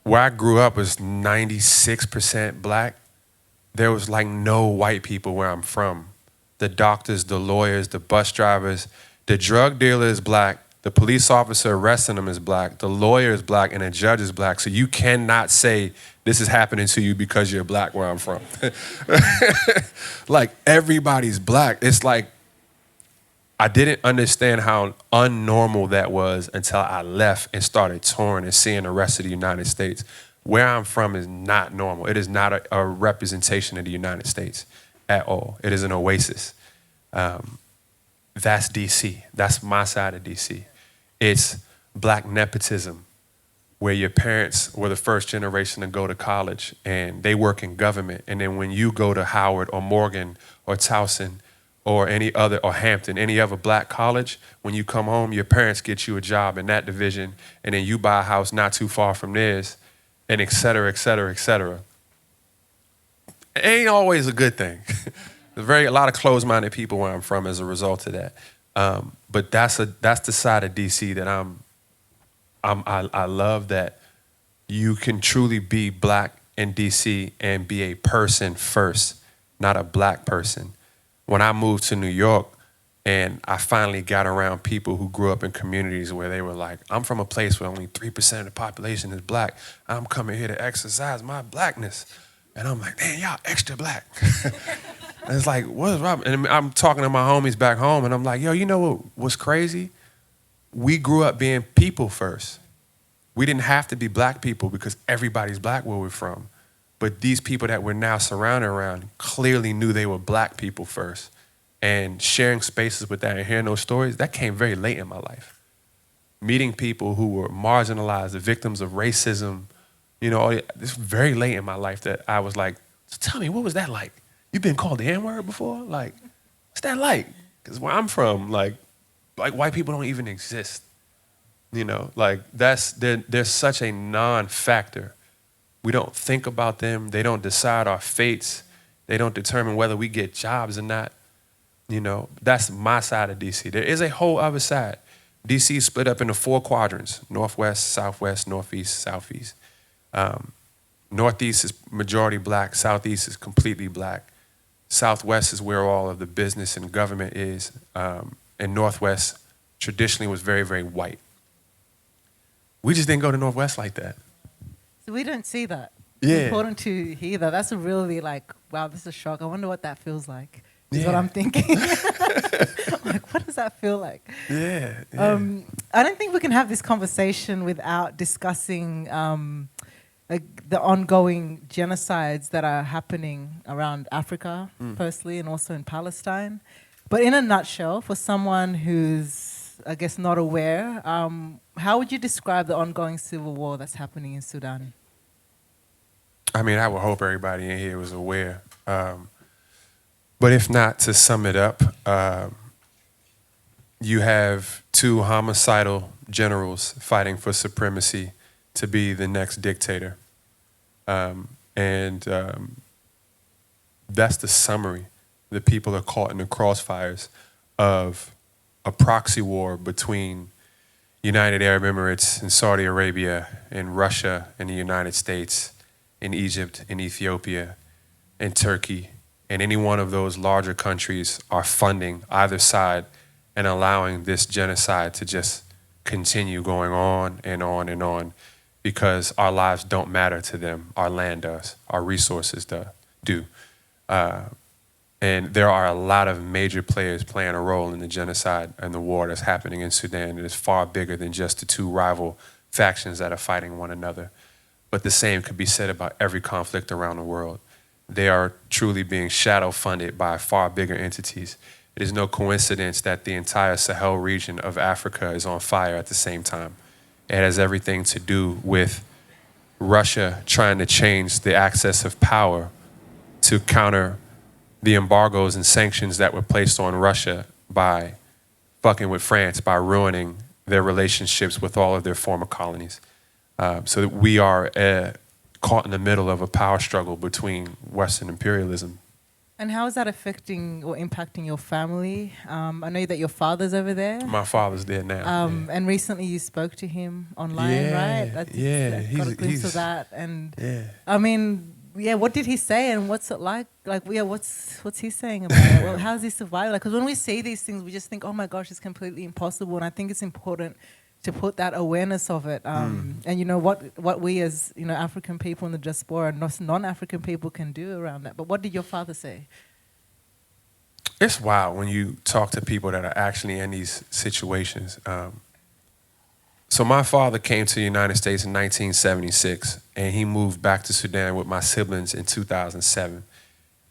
Where I grew up was 96% black. There was like no white people where I'm from. The doctors, the lawyers, the bus drivers, the drug dealer is black, the police officer arresting them is black, the lawyer is black, and the judge is black. So you cannot say this is happening to you because you're black where I'm from. Like everybody's black. It's like I didn't understand how unnormal that was until I left and started touring and seeing the rest of the United States. Where I'm from is not normal. It is not a representation of the United States at all. It is an oasis. That's DC. That's my side of DC. It's black nepotism, where your parents were the first generation to go to college and they work in government. And then when you go to Howard or Morgan or Towson or any other, or Hampton, any other black college, when you come home, your parents get you a job in that division, and then you buy a house not too far from theirs, and et cetera, et cetera, et cetera. It ain't always a good thing. There's a lot of closed-minded people where I'm from as a result of that. But that's the side of DC that I love, that you can truly be black in DC and be a person first, not a black person. When I moved to New York and I finally got around people who grew up in communities where they were like, I'm from a place where only 3% of the population is black. I'm coming here to exercise my blackness. And I'm like, man, y'all extra black. And it's like, what is wrong? And I'm talking to my homies back home and I'm like, yo, you know what's crazy? we grew up being people first. We didn't have to be black people because everybody's black where we're from. But these people that we're now surrounded around clearly knew they were black people first. And sharing spaces with that and hearing those stories, that came very late in my life. Meeting people who were marginalized, the victims of racism, you know, this very late in my life that I was like, so tell me, what was that like? You've been called the N-word before? Like, what's that like? Because where I'm from, like white people don't even exist. You know, like they're such a non-factor. We don't think about them. They don't decide our fates. They don't determine whether we get jobs or not. You know, that's my side of DC. There is a whole other side. DC is split up into 4 quadrants: Northwest, Southwest, Northeast, Southeast. Northeast is majority black. Southeast is completely black. Southwest is where all of the business and government is. And Northwest traditionally was very, very white. We just didn't go to Northwest like that. So we don't see that. Yeah. It's important to hear that. That's a really like, wow, this is a shock. I wonder what that feels like. Is Yeah. what I'm thinking. Like, what does that feel like? Yeah. I don't think we can have this conversation without discussing like the ongoing genocides that are happening around Africa, firstly, and also in Palestine. But in a nutshell, for someone who's, I guess, not aware, how would you describe the ongoing civil war that's happening in Sudan? I mean, I would hope everybody in here was aware. But if not, to sum it up, you have 2 homicidal generals fighting for supremacy to be the next dictator. That's the summary. The people are caught in the crossfires of a proxy war between United Arab Emirates and Saudi Arabia and Russia and the United States and Egypt and Ethiopia and Turkey. And any one of those larger countries are funding either side and allowing this genocide to just continue going on and on and on, because our lives don't matter to them. Our land does. Our resources do. And there are a lot of major players playing a role in the genocide and the war that's happening in Sudan. It is far bigger than just the 2 rival factions that are fighting one another. But the same could be said about every conflict around the world. They are truly being shadow funded by far bigger entities. It is no coincidence that the entire Sahel region of Africa is on fire at the same time. It has everything to do with Russia trying to change the access of power to counter the embargoes and sanctions that were placed on Russia by fucking with France, by ruining their relationships with all of their former colonies. So that we are caught in the middle of a power struggle between Western imperialism. And how is that affecting or impacting your family? I know that your father's over there. My father's there now. And recently you spoke to him online, right? I got a glimpse of that. And I mean, what did he say and what's it like? Like, what's he saying about it? Well, how's he surviving? Like, because when we see these things, we just think, oh my gosh, it's completely impossible. And I think it's important to put that awareness of it. And you know, what we as, you know, African people in the diaspora and non-African people can do around that. But what did your father say? It's wild when you talk to people that are actually in these situations. So my father came to the United States in 1976, and he moved back to Sudan with my siblings in 2007.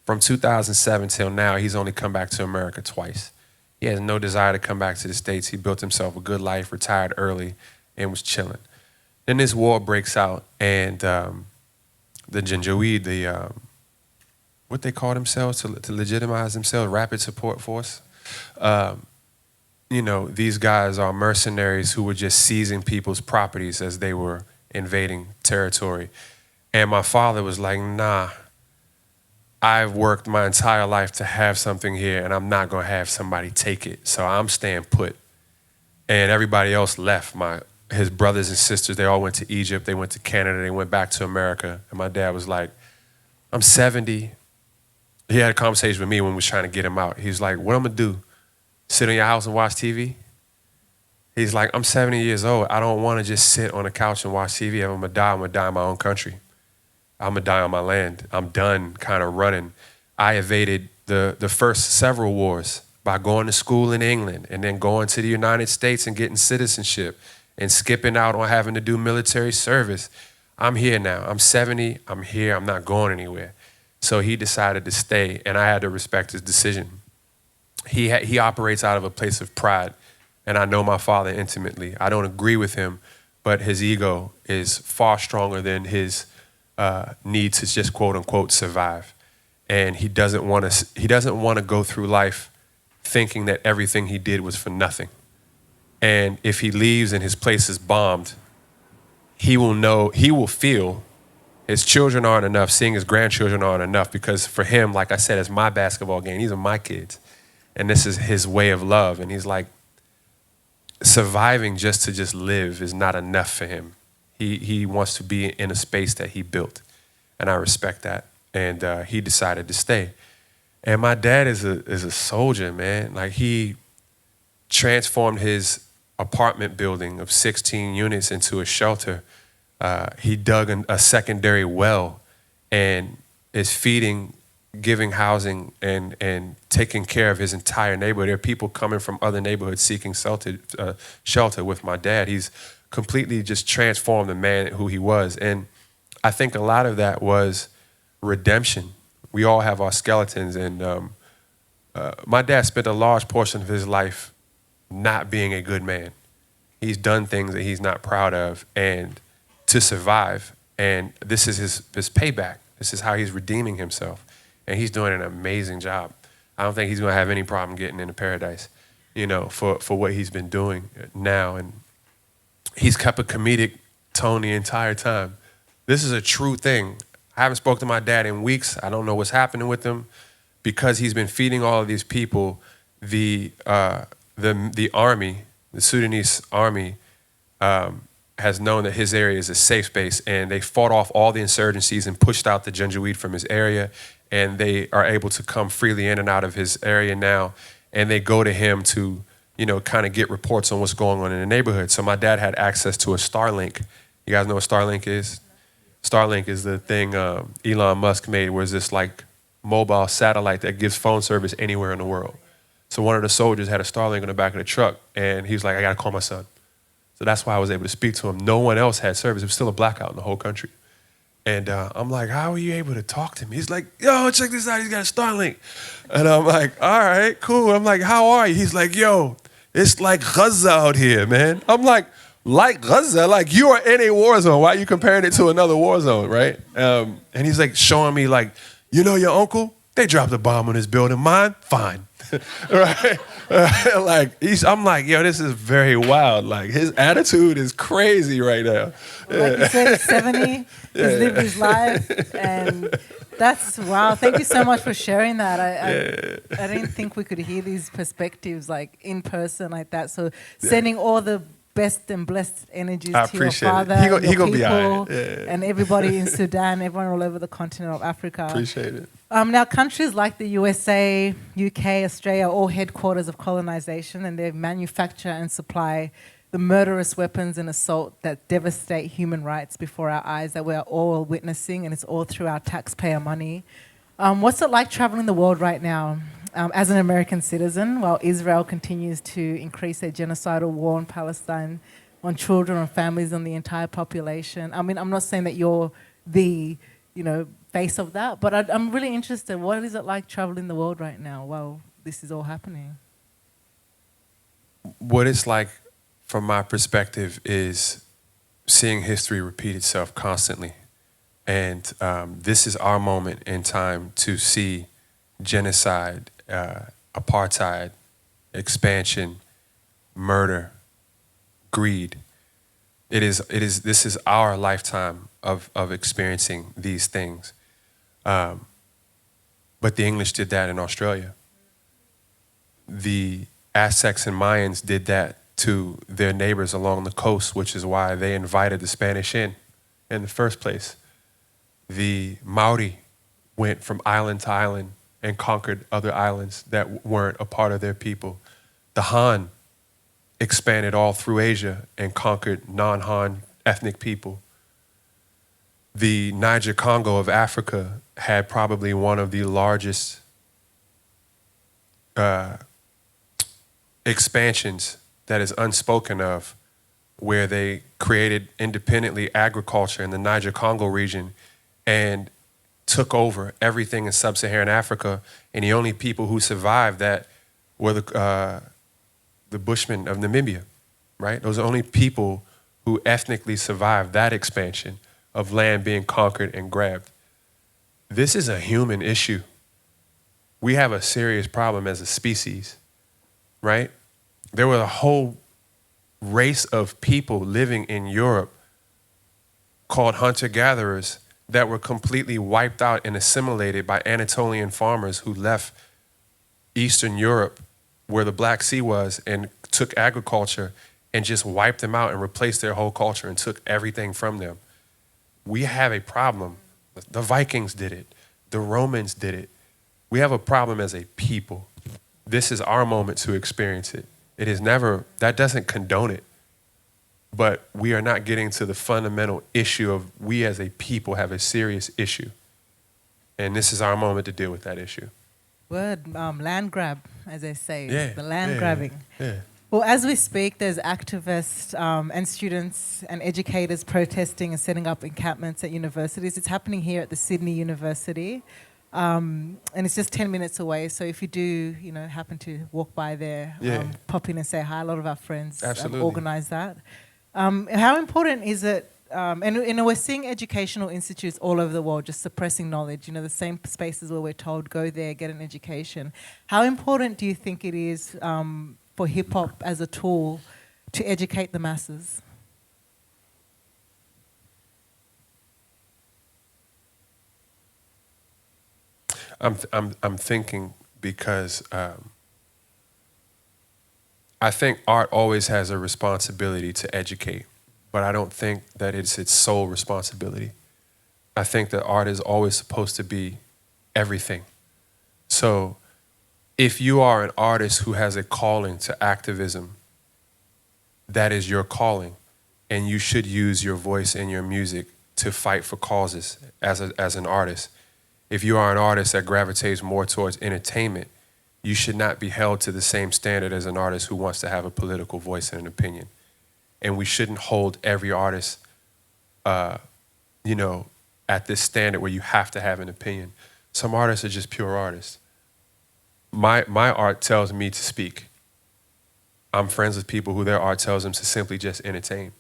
From 2007 till now, he's only come back to America twice. He has no desire to come back to the States. He built himself a good life, retired early, and was chilling. Then this war breaks out, and the Janjaweed, what they call themselves to legitimize themselves, Rapid Support Force. You know, these guys are mercenaries who were just seizing people's properties as they were invading territory. And my father was like, nah, I've worked my entire life to have something here, and I'm not going to have somebody take it. So I'm staying put. And everybody else left. His brothers and sisters, they all went to Egypt. They went to Canada. They went back to America. And my dad was like, I'm 70. He had a conversation with me when we was trying to get him out. He was like, what I'm going to do? Sit in your house and watch TV? He's like, I'm 70 years old. I don't want to just sit on a couch and watch TV. If I'm going to die, I'm going to die in my own country. I'm going to die on my land. I'm done kind of running. I evaded the first several wars by going to school in England and then going to the United States and getting citizenship and skipping out on having to do military service. I'm here now. I'm 70. I'm here. I'm not going anywhere. So he decided to stay, and I had to respect his decision. He operates out of a place of pride, and I know my father intimately. I don't agree with him, but his ego is far stronger than his need to just quote unquote survive. And he doesn't want to go through life thinking that everything he did was for nothing. And if he leaves and his place is bombed, he will feel his children aren't enough, seeing his grandchildren aren't enough, because for him, like I said, it's my basketball game. These are my kids. And this is his way of love. And he's like, surviving just to live is not enough for him. He wants to be in a space that he built. And I respect that. And he decided to stay. And my dad is a soldier, man. Like, he transformed his apartment building of 16 units into a shelter. He dug a secondary well and is feeding, giving housing, and taking care of his entire neighborhood. There are people coming from other neighborhoods seeking shelter with my dad. He's completely just transformed the man who he was. And I think a lot of that was redemption. We all have our skeletons, and my dad spent a large portion of his life not being a good man. He's done things that he's not proud of, and to survive. And this is his payback. This is how he's redeeming himself. And he's doing an amazing job. I don't think he's gonna have any problem getting into paradise, for what he's been doing now. And he's kept a comedic tone the entire time. This is a true thing. I haven't spoken to my dad in weeks. I don't know what's happening with him, because he's been feeding all of these people. The army, the Sudanese army, has known that his area is a safe space, and they fought off all the insurgencies and pushed out the Janjaweed from his area, and they are able to come freely in and out of his area now, and they go to him to, kind of get reports on what's going on in the neighborhood. So my dad had access to a Starlink. You guys know what Starlink is? Starlink is the thing Elon Musk made, where it's this like mobile satellite that gives phone service anywhere in the world. So one of the soldiers had a Starlink in the back of the truck, and he's like, I gotta call my son. So that's why I was able to speak to him. No one else had service. It was still a blackout in the whole country. And I'm like, how are you able to talk to me? He's like, yo, check this out. He's got a Starlink. And I'm like, all right, cool. I'm like, how are you? He's like, yo, it's like Gaza out here, man. I'm like Gaza? Like, you are in a war zone. Why are you comparing it to another war zone, right? And he's like showing me like, your uncle? They dropped a bomb on his building. Mine? Fine. Right? I'm like, yo, this is very wild. Like, his attitude is crazy right now. Like you said, 70, he's lived his life, and that's wow. Thank you so much for sharing that. I didn't think we could hear these perspectives like in person like that. So sending all the best and blessed energies to your father, he your gonna people, be all right. and everybody in Sudan, everyone all over the continent of Africa. Appreciate it. Now, countries like the USA, UK, Australia are all headquarters of colonization, and they manufacture and supply the murderous weapons and assault that devastate human rights before our eyes that we're all witnessing, and it's all through our taxpayer money. What's it like traveling the world right now as an American citizen while Israel continues to increase their genocidal war in Palestine on children, on families, on the entire population? I mean, I'm not saying that you're the, face of that, but I'm really interested. What is it like traveling the world right now while this is all happening? What it's like, from my perspective, is seeing history repeat itself constantly. And this is our moment in time to see genocide, apartheid, expansion, murder, greed. This is our lifetime of experiencing these things. But the English did that in Australia. The Aztecs and Mayans did that to their neighbors along the coast, which is why they invited the Spanish in the first place. The Maori went from island to island and conquered other islands that weren't a part of their people. The Han expanded all through Asia and conquered non-Han ethnic people. The Niger Congo of Africa had probably one of the largest expansions that is unspoken of, where they created independently agriculture in the Niger-Congo region and took over everything in sub-Saharan Africa, and the only people who survived that were the Bushmen of Namibia, right? Those are the only people who ethnically survived that expansion of land being conquered and grabbed. This is a human issue. We have a serious problem as a species, right? There were a whole race of people living in Europe called hunter-gatherers that were completely wiped out and assimilated by Anatolian farmers who left Eastern Europe, where the Black Sea was, and took agriculture and just wiped them out and replaced their whole culture and took everything from them. We have a problem. The Vikings did it. The Romans did it. We have a problem as a people. This is our moment to experience it. It is never, that doesn't condone it. But we are not getting to the fundamental issue of we as a people have a serious issue. And this is our moment to deal with that issue. Word, land grab, as they say, Yeah, the land yeah, grabbing. Yeah. Well, as we speak, there's activists and students and educators protesting and setting up encampments at universities. It's happening here at the Sydney University, and it's just 10 minutes away. So if you do, happen to walk by there, pop in and say hi. A lot of our friends organise that. How important is it? And we're seeing educational institutes all over the world just suppressing knowledge. The same spaces where we're told go there, get an education. How important do you think it is for hip hop as a tool to educate the masses? I'm thinking because I think art always has a responsibility to educate, but I don't think that it's its sole responsibility. I think that art is always supposed to be everything. So if you are an artist who has a calling to activism, that is your calling, and you should use your voice and your music to fight for causes as an artist. If you are an artist that gravitates more towards entertainment, you should not be held to the same standard as an artist who wants to have a political voice and an opinion. And we shouldn't hold every artist, at this standard where you have to have an opinion. Some artists are just pure artists. My art tells me to speak. I'm friends with people who their art tells them to simply just entertain.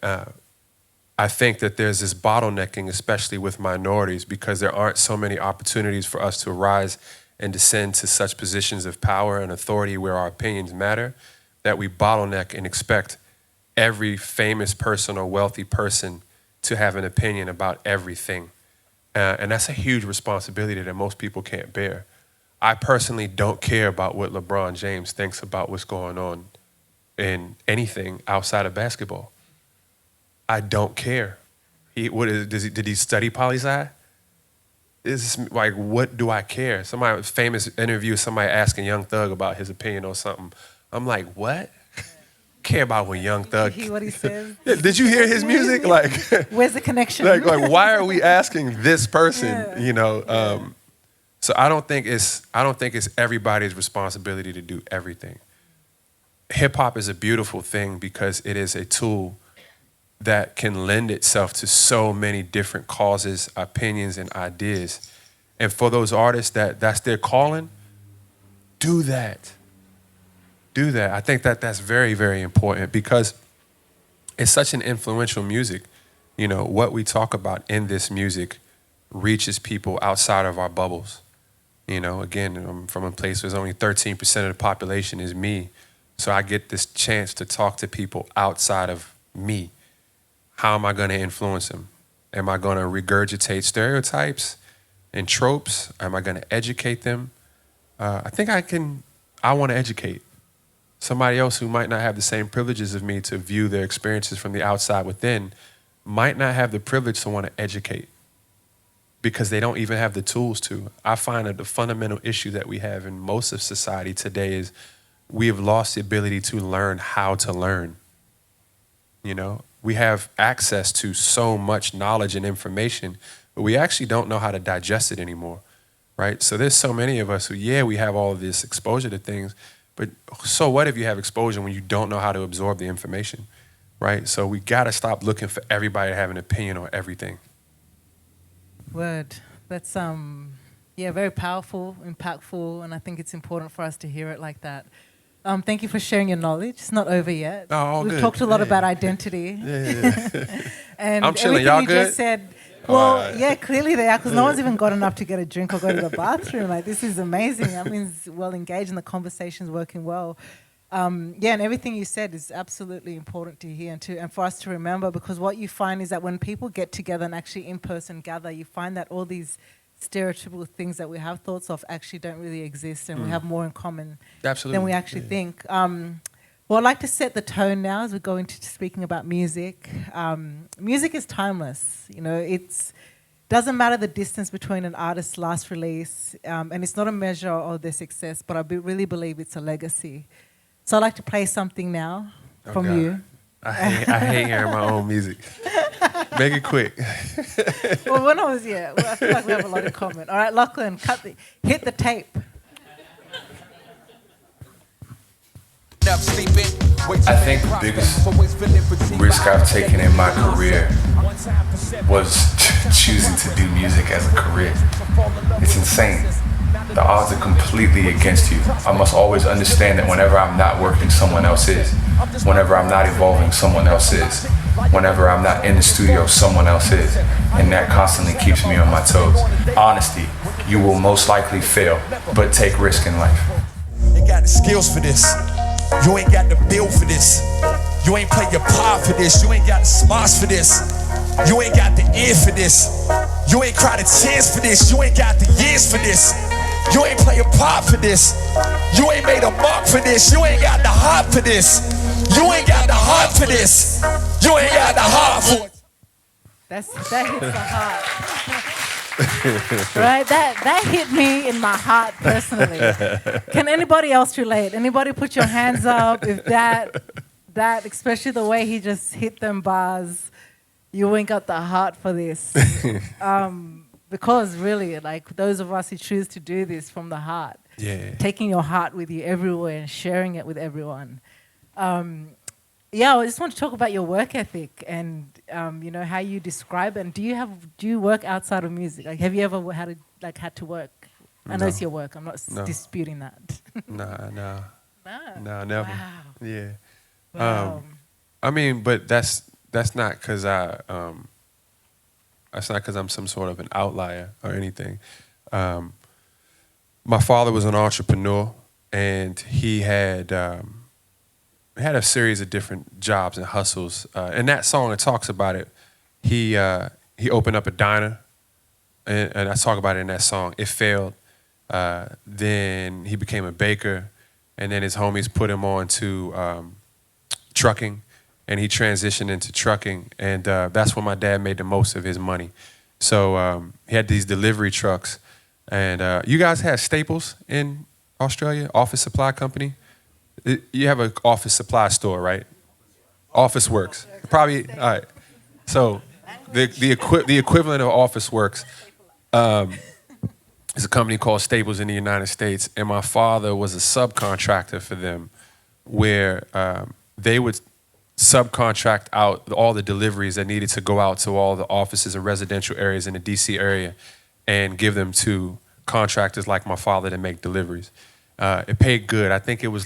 I think that there's this bottlenecking, especially with minorities, because there aren't so many opportunities for us to rise and descend to such positions of power and authority where our opinions matter, that we bottleneck and expect every famous person or wealthy person to have an opinion about everything. And that's a huge responsibility that most people can't bear. I personally don't care about what LeBron James thinks about what's going on in anything outside of basketball. I don't care. Did he study poli-sci? It's like, what do I care? Somebody famous interview, somebody asking Young Thug about his opinion on something. I'm like, what? Care about what Young Thug. What he says. Did you hear his music? Like, where's the connection? like, why are we asking this person? So I don't think it's everybody's responsibility to do everything. Hip hop is a beautiful thing because it is a tool that can lend itself to so many different causes, opinions, and ideas. And for those artists that's their calling, do that. Do that. I think that's very, very important because it's such an influential music. What we talk about in this music reaches people outside of our bubbles. Again, I'm from a place where only 13% of the population is me. So I get this chance to talk to people outside of me. How am I going to influence them? Am I going to regurgitate stereotypes and tropes? Am I going to educate them? I think I want to educate somebody else who might not have the same privileges of me to view their experiences from the outside within, might not have the privilege to want to educate because they don't even have the tools to. I find that the fundamental issue that we have in most of society today is we have lost the ability to learn how to learn. We have access to so much knowledge and information, but we actually don't know how to digest it anymore, right? So there's so many of us who, we have all of this exposure to things, But so what if you have exposure when you don't know how to absorb the information, right? So we got to stop looking for everybody to have an opinion on everything. Word. That's very powerful, impactful, and I think it's important for us to hear it like that. Thank you for sharing your knowledge. It's not over yet. Oh, We've good. talked a lot about identity. Yeah. And I'm chilling. everything Y'all you good? just said. Well, yeah, clearly they are, because no one's even got enough to get a drink or go to the bathroom. Like, this is amazing. That means well engaged and the conversation's working well. And everything you said is absolutely important to hear and for us to remember, because what you find is that when people get together and actually in person gather, you find that all these stereotypical things that we have thoughts of actually don't really exist, and we have more in common than we actually think. Well, I'd like to set the tone now as we go into speaking about music. Music is timeless. You know, it doesn't matter the distance between an artist's last release, and it's not a measure of their success, but I really believe it's a legacy. So I'd like to play something now from God. you. I hate hearing my own music. Make it quick. Well, when I was I feel like we have a lot in common. All right, Lachlan, hit the tape. I think the biggest risk I've taken in my career was choosing to do music as a career. It's insane. The odds are completely against you. I must always understand that whenever I'm not working, someone else is. Whenever I'm not evolving, someone else is. Whenever I'm not in the studio, someone else is. And that constantly keeps me on my toes. Honesty, you will most likely fail, but take risk in life. You got the skills for this. You ain't got the bill for this. You ain't play your part for this. You ain't got the smarts for this. You ain't got the ear for this. You ain't cried a tears for this. You ain't got the years for this. You ain't play a part for this. You ain't made a mark for this. You ain't got the heart for this. You ain't got the heart for this. You ain't got the heart for it. That hits the heart. Right? That hit me in my heart personally. Can anybody else relate? Anybody put your hands up if that especially the way he just hit them bars, you ain't got the heart for this. Because really, like, those of us who choose to do this from the heart, taking your heart with you everywhere and sharing it with everyone. I just want to talk about your work ethic and how you describe it. And do you work outside of music? Like, have you ever had to work? I know it's your work. I'm not disputing that. No, never. Wow. Yeah. Wow. I mean, but that's not because that's not because I'm some sort of an outlier or anything. My father was an entrepreneur, and he had a series of different jobs and hustles. In that song, it talks about it. He opened up a diner, and I talk about it in that song. It failed. Then he became a baker, and then his homies put him on to trucking, and he transitioned into trucking, and that's when my dad made the most of his money. So he had these delivery trucks, and you guys have Staples in Australia, office supply company? You have an office supply store, right? Office Works. Probably, all right. So the equivalent of Office Works is a company called Staples in the United States, and my father was a subcontractor for them, where they would subcontract out all the deliveries that needed to go out to all the offices and residential areas in the DC area and give them to contractors like my father to make deliveries. It paid good. I think it was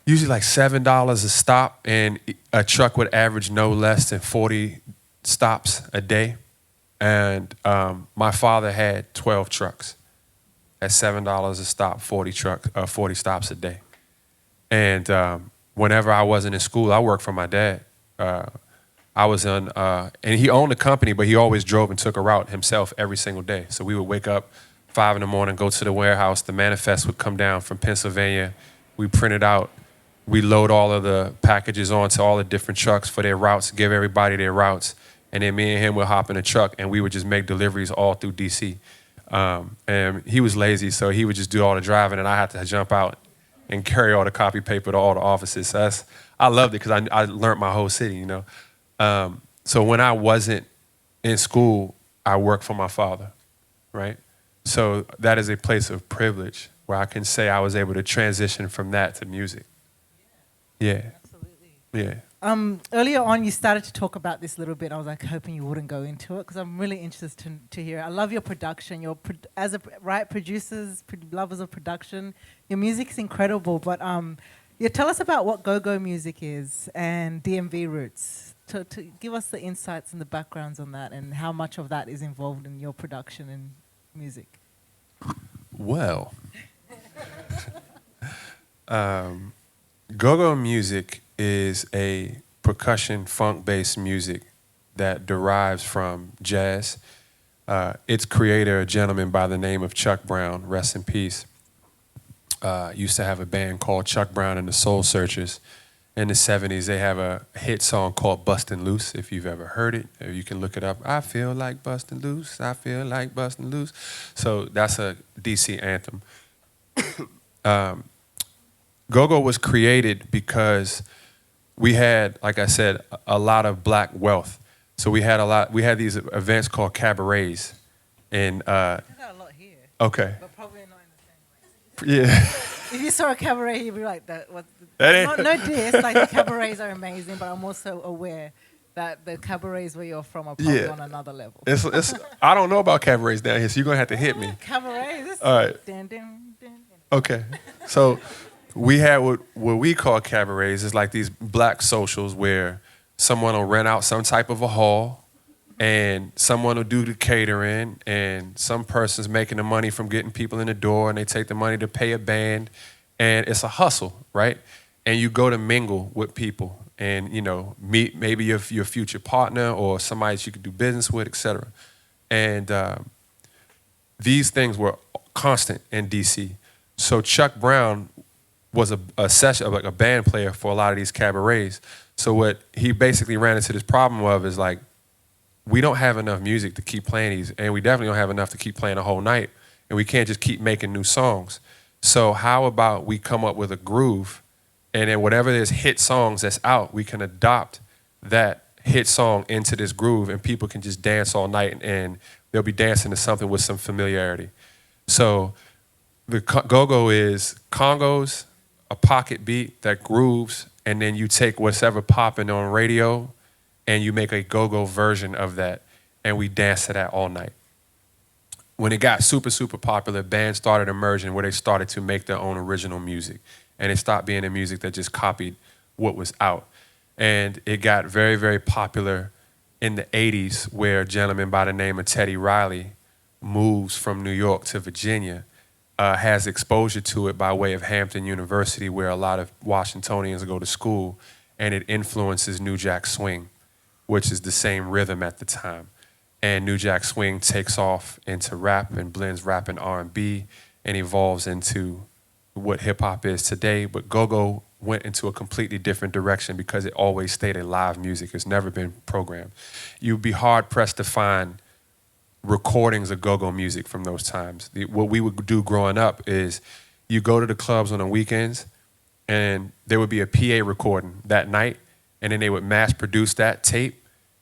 usually like $7 a stop, and a truck would average no less than 40 stops a day. And my father had 12 trucks at $7 a stop, 40 stops a day. And whenever I wasn't in school, I worked for my dad. I was on, and he owned a company, but he always drove and took a route himself every single day. So we would wake up 5 in the morning, go to the warehouse. The manifest would come down from Pennsylvania. We print it out. We load all of the packages onto all the different trucks for their routes, give everybody their routes. And then me and him would hop in a truck, and we would just make deliveries all through DC. And he was lazy, so he would just do all the driving, and I had to jump out and carry all the copy paper to all the offices. So I loved it because I learned my whole city, So when I wasn't in school, I worked for my father, right? So that is a place of privilege where I can say I was able to transition from that to music. Yeah. Absolutely. Yeah. Earlier on, you started to talk about this a little bit. I was like hoping you wouldn't go into it because I'm really interested to hear. I love your production. As a producers, lovers of production, your music's incredible. But tell us about what go-go music is and DMV roots. To give us the insights and the backgrounds on that and how much of that is involved in your production and music. Well, go-go music is a percussion funk-based music that derives from jazz. Its creator, a gentleman by the name of Chuck Brown, rest in peace, used to have a band called Chuck Brown and the Soul Searchers. In the 70s, they have a hit song called Bustin' Loose, if you've ever heard it. Or you can look it up. I feel like bustin' loose, I feel like bustin' loose. So that's a DC anthem. Go-go was created because we had, like I said, a lot of black wealth. So we had these events called cabarets. And I got a lot here. Okay. But probably not in the same way. Yeah. If you saw a cabaret, you'd be like, That ain't- no diss, like the cabarets are amazing, but I'm also aware that the cabarets where you're from are probably on another level. It's I don't know about cabarets down here, so you're gonna have to hit me. Cabarets? All right. Dun, dun, dun. Okay. So we had what we call cabarets. It's like these black socials where someone will rent out some type of a hall and someone will do the catering and some person's making the money from getting people in the door and they take the money to pay a band and it's a hustle, right? And you go to mingle with people and, meet maybe your future partner or somebody that you could do business with, et cetera. And these things were constant in DC. So Chuck Brown was a band player for a lot of these cabarets. So what he basically ran into this problem of is like, we don't have enough music to keep playing these, and we definitely don't have enough to keep playing the whole night, and we can't just keep making new songs. So how about we come up with a groove, and then whatever there's hit songs that's out, we can adopt that hit song into this groove, and people can just dance all night, and they'll be dancing to something with some familiarity. So the go-go is congos, a pocket beat that grooves, and then you take whatever popping on radio, and you make a go-go version of that, and we dance to that all night. When it got super, super popular, bands started emerging where they started to make their own original music, and it stopped being the music that just copied what was out. And it got very, very popular in the 80s, where a gentleman by the name of Teddy Riley moves from New York to Virginia, has exposure to it by way of Hampton University, where a lot of Washingtonians go to school, and it influences New Jack Swing, which is the same rhythm at the time. And New Jack Swing takes off into rap and blends rap and R&B and evolves into what hip hop is today. But go-go went into a completely different direction because it always stayed a live music. It's never been programmed. You'd be hard pressed to find recordings of go-go music from those times. What we would do growing up is you go to the clubs on the weekends and there would be a PA recording that night, and then they would mass produce that tape.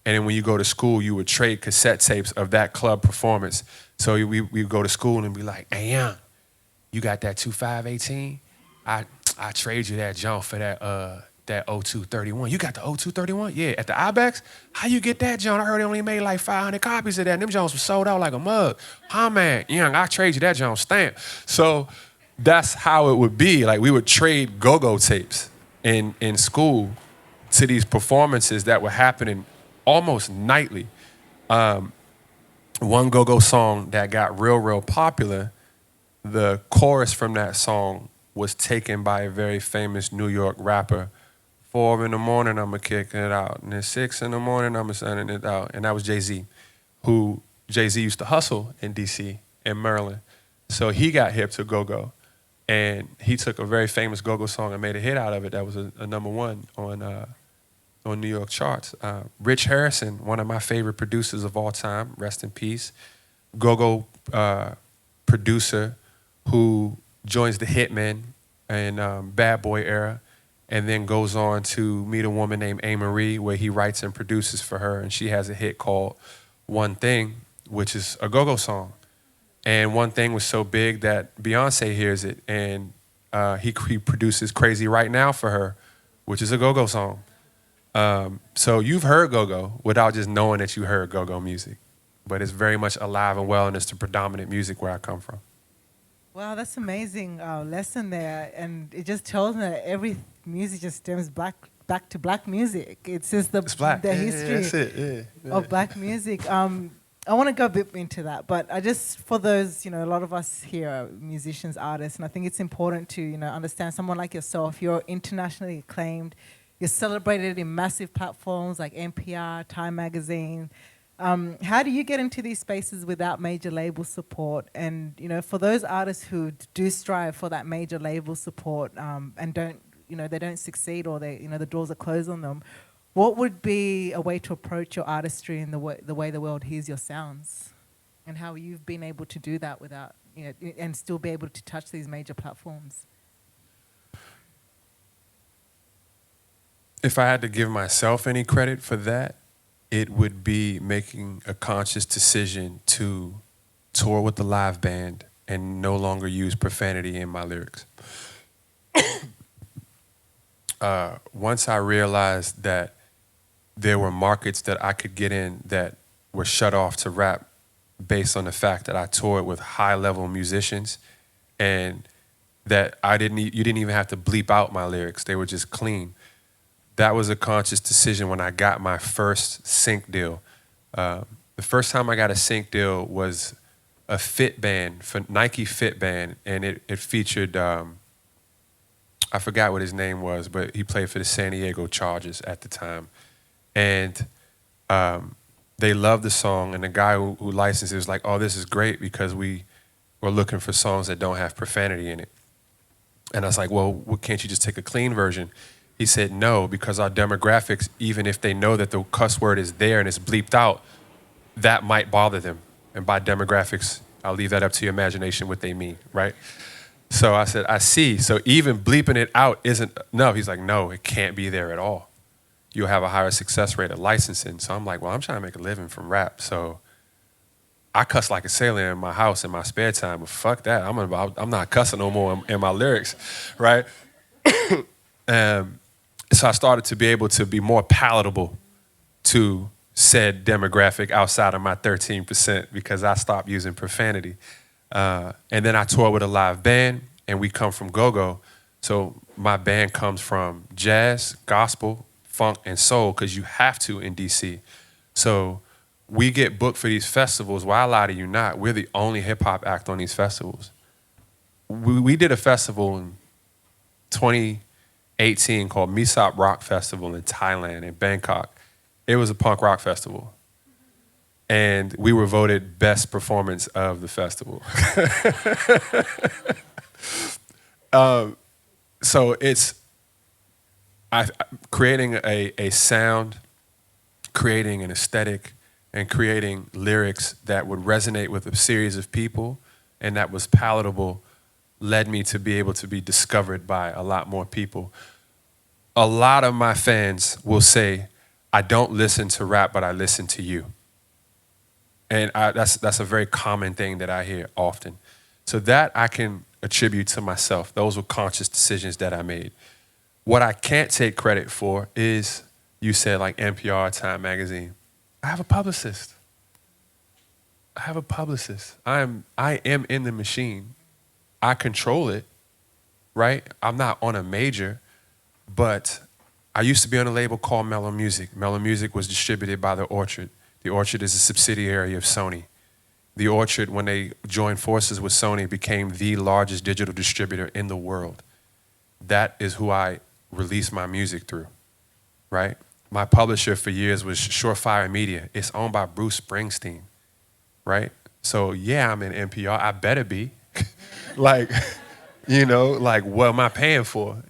And then when you go to school, you would trade cassette tapes of that club performance. So we would go to school and be like, hey, young, you got that 2518? I trade you that junk for that 0231. You got the 0231? Yeah, at the Ibex? How you get that junk? I heard they only made like 500 copies of that. And them joints were sold out like a mug. Huh, man? Young, I trade you that junk stamp. So that's how it would be. Like, we would trade go-go tapes in school to these performances that were happening almost nightly. One go-go song that got real, real popular, the chorus from that song was taken by a very famous New York rapper. 4 in the morning, I'ma kick it out. And then 6 in the morning, I'ma sending it out. And that was Jay-Z, who Jay-Z used to hustle in D.C. and Maryland. So he got hip to go-go. And he took a very famous go-go song and made a hit out of it. That was a #1 on New York charts. Rich Harrison, one of my favorite producers of all time, rest in peace, go-go producer who joins the Hitmen and Bad Boy era, and then goes on to meet a woman named A. Marie, where he writes and produces for her, and she has a hit called One Thing, which is a go-go song. And one thing was so big that Beyonce hears it, and he produces Crazy Right Now for her, which is a go-go song. So you've heard go-go without just knowing that you heard go-go music. But it's very much alive and well, and it's the predominant music where I come from. Wow, that's amazing lesson there. And it just tells me that every music just stems back to black music. It's just the history of black music. I want to go a bit into that, but I just, for those, a lot of us here are musicians, artists, and I think it's important to, understand someone like yourself. You're internationally acclaimed. You're celebrated in massive platforms like NPR, Time Magazine. How do you get into these spaces without major label support? And, for those artists who do strive for that major label support and don't, they don't succeed, or they, the doors are closed on them, what would be a way to approach your artistry and the way the world hears your sounds? And how you've been able to do that without, and still be able to touch these major platforms? If I had to give myself any credit for that, it would be making a conscious decision to tour with the live band and no longer use profanity in my lyrics. Once I realized that there were markets that I could get in that were shut off to rap based on the fact that I toured with high-level musicians, and that you didn't even have to bleep out my lyrics. They were just clean. That was a conscious decision when I got my first sync deal. The first time I got a sync deal was a fit band, for Nike fit band, and it featured, I forgot what his name was, but he played for the San Diego Chargers at the time. And they loved the song, and the guy who licensed it was like, oh, this is great because we were looking for songs that don't have profanity in it. And I was like, well, can't you just take a clean version? He said no, because our demographics, even if they know that the cuss word is there and it's bleeped out, that might bother them. And by demographics, I'll leave that up to your imagination what they mean, right? So I said, I see. So even bleeping it out isn't enough. He's like, no, it can't be there at all. You'll have a higher success rate of licensing. So I'm like, well, I'm trying to make a living from rap. So I cuss like a sailor in my house in my spare time, but fuck that. I'm not cussing no more in my lyrics, right? So I started to be able to be more palatable to said demographic outside of my 13% because I stopped using profanity. And then I toured with a live band, and we come from go-go. So my band comes from jazz, gospel, funk, and soul, because you have to in DC. So we get booked for these festivals. Why I lie to you not, we're the only hip-hop act on these festivals. We did a festival in 2018 called Misop Rock Festival in Thailand, in Bangkok. It was a punk rock festival. And we were voted best performance of the festival. So it's creating a sound, creating an aesthetic, and creating lyrics that would resonate with a series of people and that was palatable led me to be able to be discovered by a lot more people. A lot of my fans will say, I don't listen to rap, but I listen to you. And that's a very common thing that I hear often. So that I can attribute to myself. Those were conscious decisions that I made. What I can't take credit for is, you said like NPR, Time Magazine. I have a publicist. I am in the machine. I control it, right? I'm not on a major, but I used to be on a label called Mellow Music. Mellow Music was distributed by The Orchard. The Orchard is a subsidiary of Sony. The Orchard, when they joined forces with Sony, became the largest digital distributor in the world. That is who I release my music through, right? My publisher for years was Surefire Media. It's owned by Bruce Springsteen, right? So yeah, I'm in NPR. I better be. Like, what am I paying for,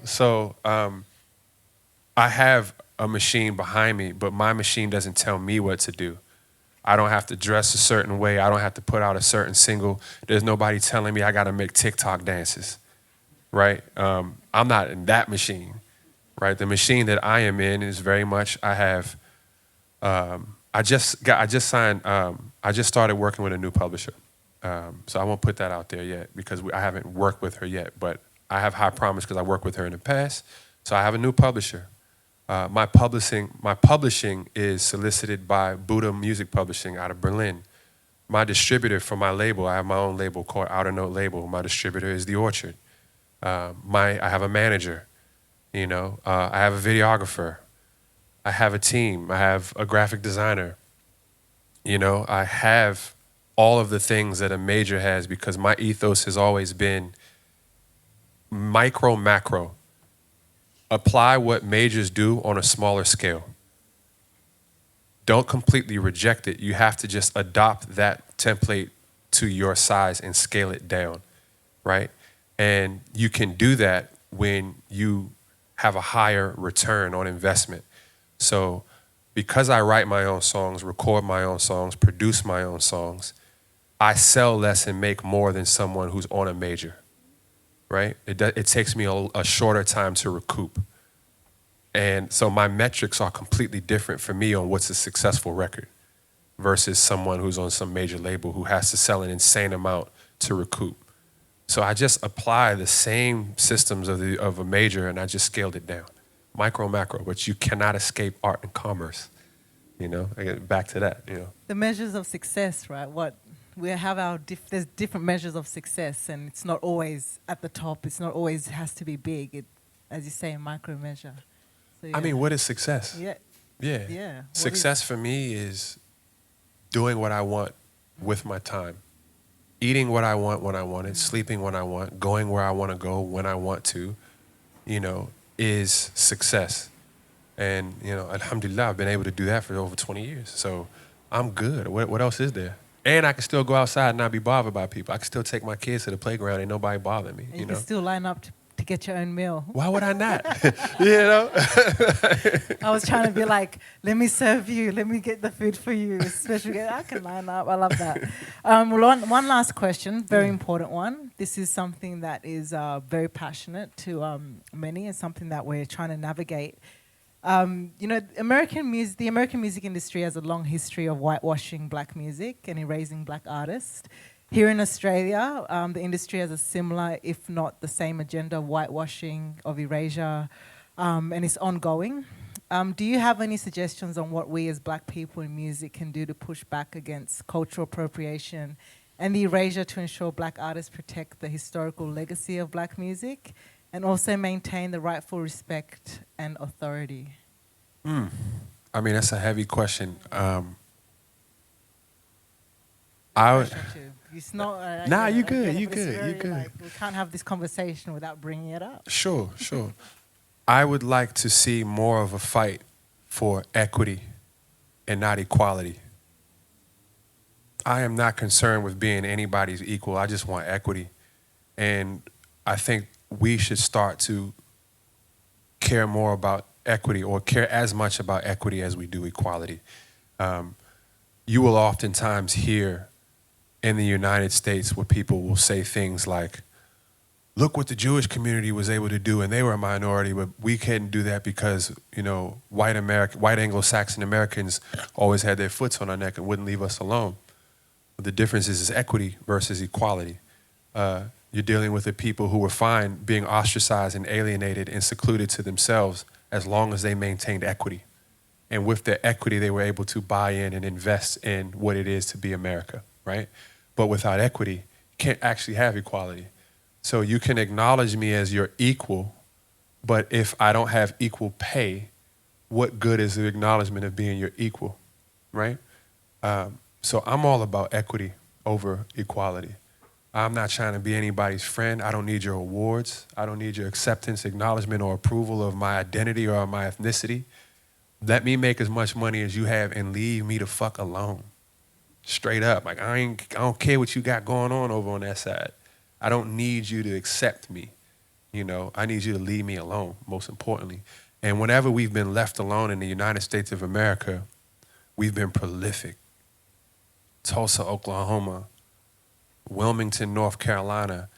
So I have a machine behind me, but my machine doesn't tell me what to do. I don't have to dress a certain way. I don't have to put out a certain single. There's nobody telling me I got to make TikTok dances, right? I'm not in that machine, right? The machine that I am in is very much, I have, I just started working with a new publisher. So I won't put that out there yet because I haven't worked with her yet. But I have high promise because I worked with her in the past. So I have a new publisher. My publishing is solicited by Buddha Music Publishing out of Berlin. My distributor for my label, I have my own label called Outer Note Label. My distributor is The Orchard. I have a manager. You know, I have a videographer. I have a team. I have a graphic designer. You know, I have all of the things that a major has because my ethos has always been micro, macro. Apply what majors do on a smaller scale. Don't completely reject it. You have to just adopt that template to your size and scale it down, right? And you can do that when you have a higher return on investment. So because I write my own songs, record my own songs, produce my own songs, I sell less and make more than someone who's on a major, right? It takes me a shorter time to recoup. And so my metrics are completely different for me on what's a successful record versus someone who's on some major label who has to sell an insane amount to recoup. So I just apply the same systems of a major and I just scaled it down. Micro, macro, but you cannot escape art and commerce. You know, I get back to that, you know. The measures of success, right? What we have there's different measures of success, and it's not always at the top. It's not always has to be big. It, as you say, micro measure. So, yeah. I mean, what is success? Yeah. Yeah. Yeah. Success for me is doing what I want with my time. Eating what I want when I want it, sleeping when I want, going where I want to go when I want to, you know, is success. And, you know, alhamdulillah, I've been able to do that for over 20 years. So I'm good. What else is there? And I can still go outside and not be bothered by people. I can still take my kids to the playground and nobody bother me. And you can know? still line up to get your own meal. Why would I not? You know? I was trying to be like, let me serve you, let me get the food for you. Especially, I can line up. I love that. One last question, very important one. This is something that is very passionate to many and something that we're trying to navigate. You know, the American music industry has a long history of whitewashing black music and erasing black artists. Here in Australia, the industry has a similar, if not the same agenda, of whitewashing, of erasure, and it's ongoing. Do you have any suggestions on what we as black people in music can do to push back against cultural appropriation and the erasure to ensure black artists protect the historical legacy of black music and also maintain the rightful respect and authority? I mean, that's a heavy question. It's not, Nah, you I good, get it, you but it's good, you very, good. like, we can't have this conversation without bringing it up. Sure. I would like to see more of a fight for equity and not equality. I am not concerned with being anybody's equal. I just want equity. And I think we should start to care more about equity or care as much about equity as we do equality. You will oftentimes hear in the United States where people will say things like, look what the Jewish community was able to do, and they were a minority, but we couldn't do that because, you know, white Anglo-Saxon Americans always had their foots on our neck and wouldn't leave us alone. But the difference is equity versus equality. You're dealing with the people who were fine being ostracized and alienated and secluded to themselves as long as they maintained equity. And with their equity, they were able to buy in and invest in what it is to be America, right? But without equity, you can't actually have equality. So you can acknowledge me as your equal, but if I don't have equal pay, what good is the acknowledgement of being your equal, right? So I'm all about equity over equality. I'm not trying to be anybody's friend. I don't need your awards. I don't need your acceptance, acknowledgement, or approval of my identity or my ethnicity. Let me make as much money as you have and leave me the fuck alone. Straight up. Like, I don't care what you got going on over on that side. I don't need you to accept me. You know, I need you to leave me alone, most importantly. And whenever we've been left alone in the United States of America, we've been prolific. Tulsa, Oklahoma, Wilmington, North Carolina.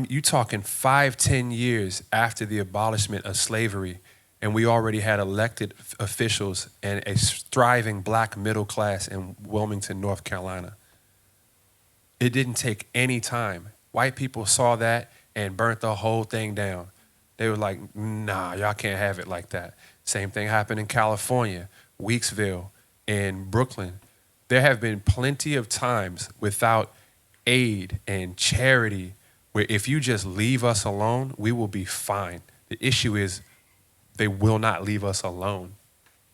You talking 5-10 years after the abolishment of slavery, and we already had elected officials and a thriving black middle class in Wilmington, North Carolina. It didn't take any time. White people saw that and burnt the whole thing down. They were like, nah, y'all can't have it like that. Same thing happened in California, Weeksville, in Brooklyn. There have been plenty of times without aid and charity where if you just leave us alone, we will be fine. The issue is they will not leave us alone,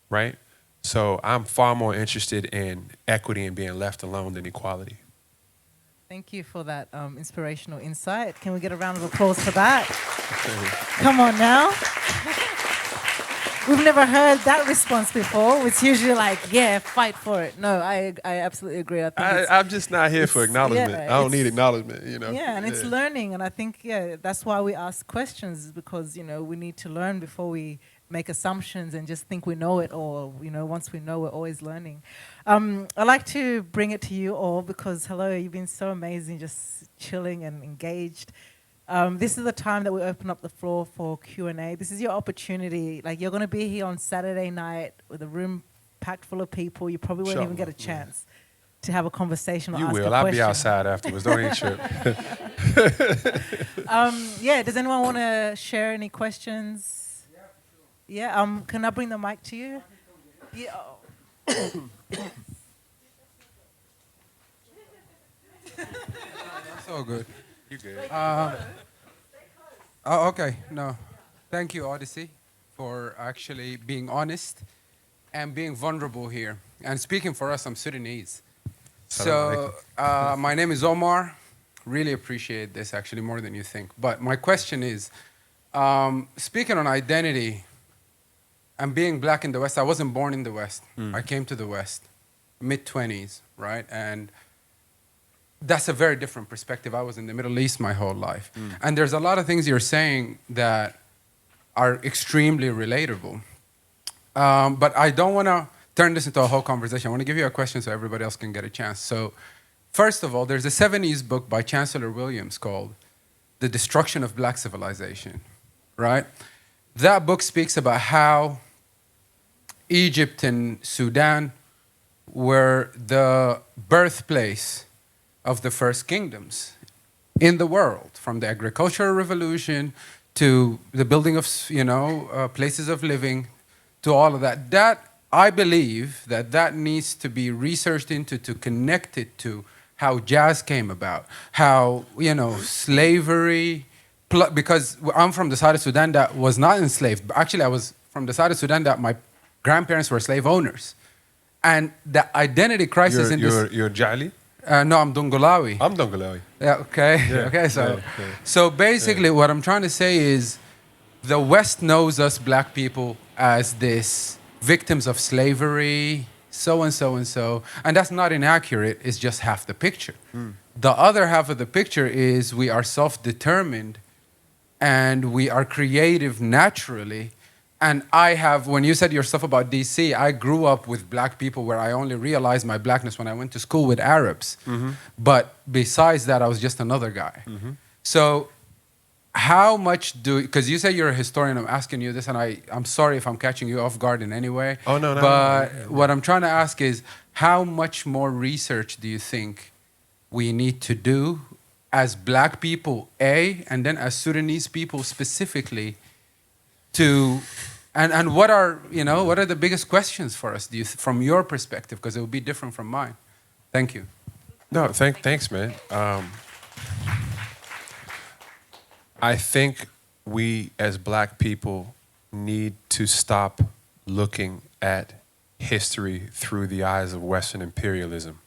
right? So I'm far more interested in equity and being left alone than equality. Thank you for that inspirational insight. Can we get a round of applause for that? Come on now. We've never heard that response before. It's usually like, yeah, fight for it. No, I absolutely agree. I think I'm just not here for acknowledgement. yeah, I don't need acknowledgement, you know? Yeah, and it's learning. And I think, that's why we ask questions, because, we need to learn before we make assumptions and just think we know it all. Once we know, we're always learning. I'd like to bring it to you all because, hello, you've been so amazing, just chilling and engaged. This is the time that we open up the floor for Q&A. This is your opportunity. Like, you're going to be here on Saturday night with a room packed full of people. You probably won't even get a chance to have a conversation or ask a question. I'll be outside afterwards. Don't even trip. Does anyone want to share any questions? Yeah, can I bring the mic to you? Yeah. That's all good. You good. Okay. No. Thank you, Oddisee, for actually being honest and being vulnerable here. And speaking for us, I'm Sudanese. So my name is Omar. Really appreciate this, actually, more than you think. But my question is, speaking on identity and being black in the West, I wasn't born in the West. I came to the West, mid-20s, right? And that's a very different perspective. I was in the Middle East my whole life. And there's a lot of things you're saying that are extremely relatable. But I don't want to turn this into a whole conversation. I want to give you a question so everybody else can get a chance. So first of all, there's a 70s book by Chancellor Williams called The Destruction of Black Civilization, right? That book speaks about how Egypt and Sudan were the birthplace of the first kingdoms in the world, from the agricultural revolution to the building of, places of living, to all of that. That, I believe, that needs to be researched into, to connect it to how jazz came about, how, slavery, because I'm from the side of Sudan that was not enslaved. Actually, I was from the side of Sudan that my grandparents were slave owners. And the identity crisis You're Jali? No, I'm Dongolawi. I'm Dongolawi. Yeah, okay. Yeah, okay, so basically what I'm trying to say is the West knows us black people as this victims of slavery, so and so and so. And that's not inaccurate, it's just half the picture. The other half of the picture is we are self-determined and we are creative naturally. And when you said your stuff about DC, I grew up with black people where I only realized my blackness when I went to school with Arabs. But besides that, I was just another guy. So how much because you say you're a historian, I'm asking you this, and I'm sorry if I'm catching you off guard in any way. Oh, no. But what I'm trying to ask is, how much more research do you think we need to do as black people, and then as Sudanese people specifically, and what are the biggest questions for us, from your perspective, because it will be different from mine? Thank you. No, thanks, man. I think we as black people need to stop looking at history through the eyes of Western imperialism.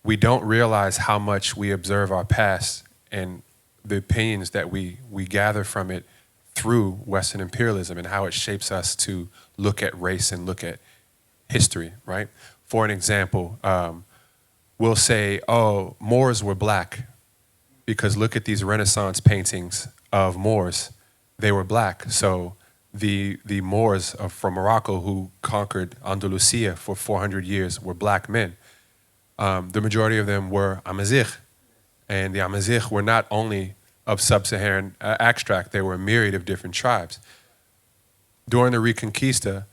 We don't realize how much we observe our past and the opinions that we gather from it through Western imperialism and how it shapes us to look at race and look at history, right? For an example, we'll say, oh, Moors were black because look at these Renaissance paintings of Moors. They were black. So the Moors from Morocco who conquered Andalusia for 400 years were black men. The majority of them were Amazigh. And the Amazigh were not only of sub-Saharan extract, they were a myriad of different tribes. During the Reconquista,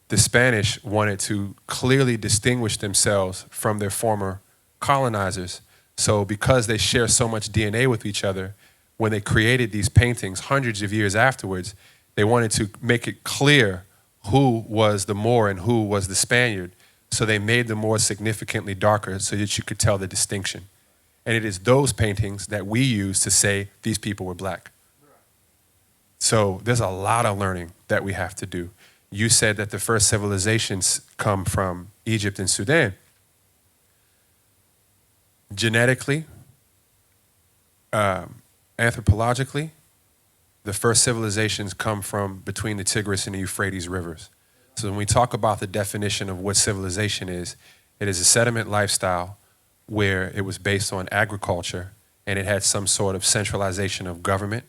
the Spanish wanted to clearly distinguish themselves from their former colonizers. So because they share so much DNA with each other, when they created these paintings hundreds of years afterwards, they wanted to make it clear who was the Moor and who was the Spaniard. So they made the Moor significantly darker so that you could tell the distinction. And it is those paintings that we use to say these people were black. So there's a lot of learning that we have to do. You said that the first civilizations come from Egypt and Sudan. Genetically, anthropologically, the first civilizations come from between the Tigris and the Euphrates rivers. So when we talk about the definition of what civilization is, it is a sediment lifestyle where it was based on agriculture and it had some sort of centralization of government,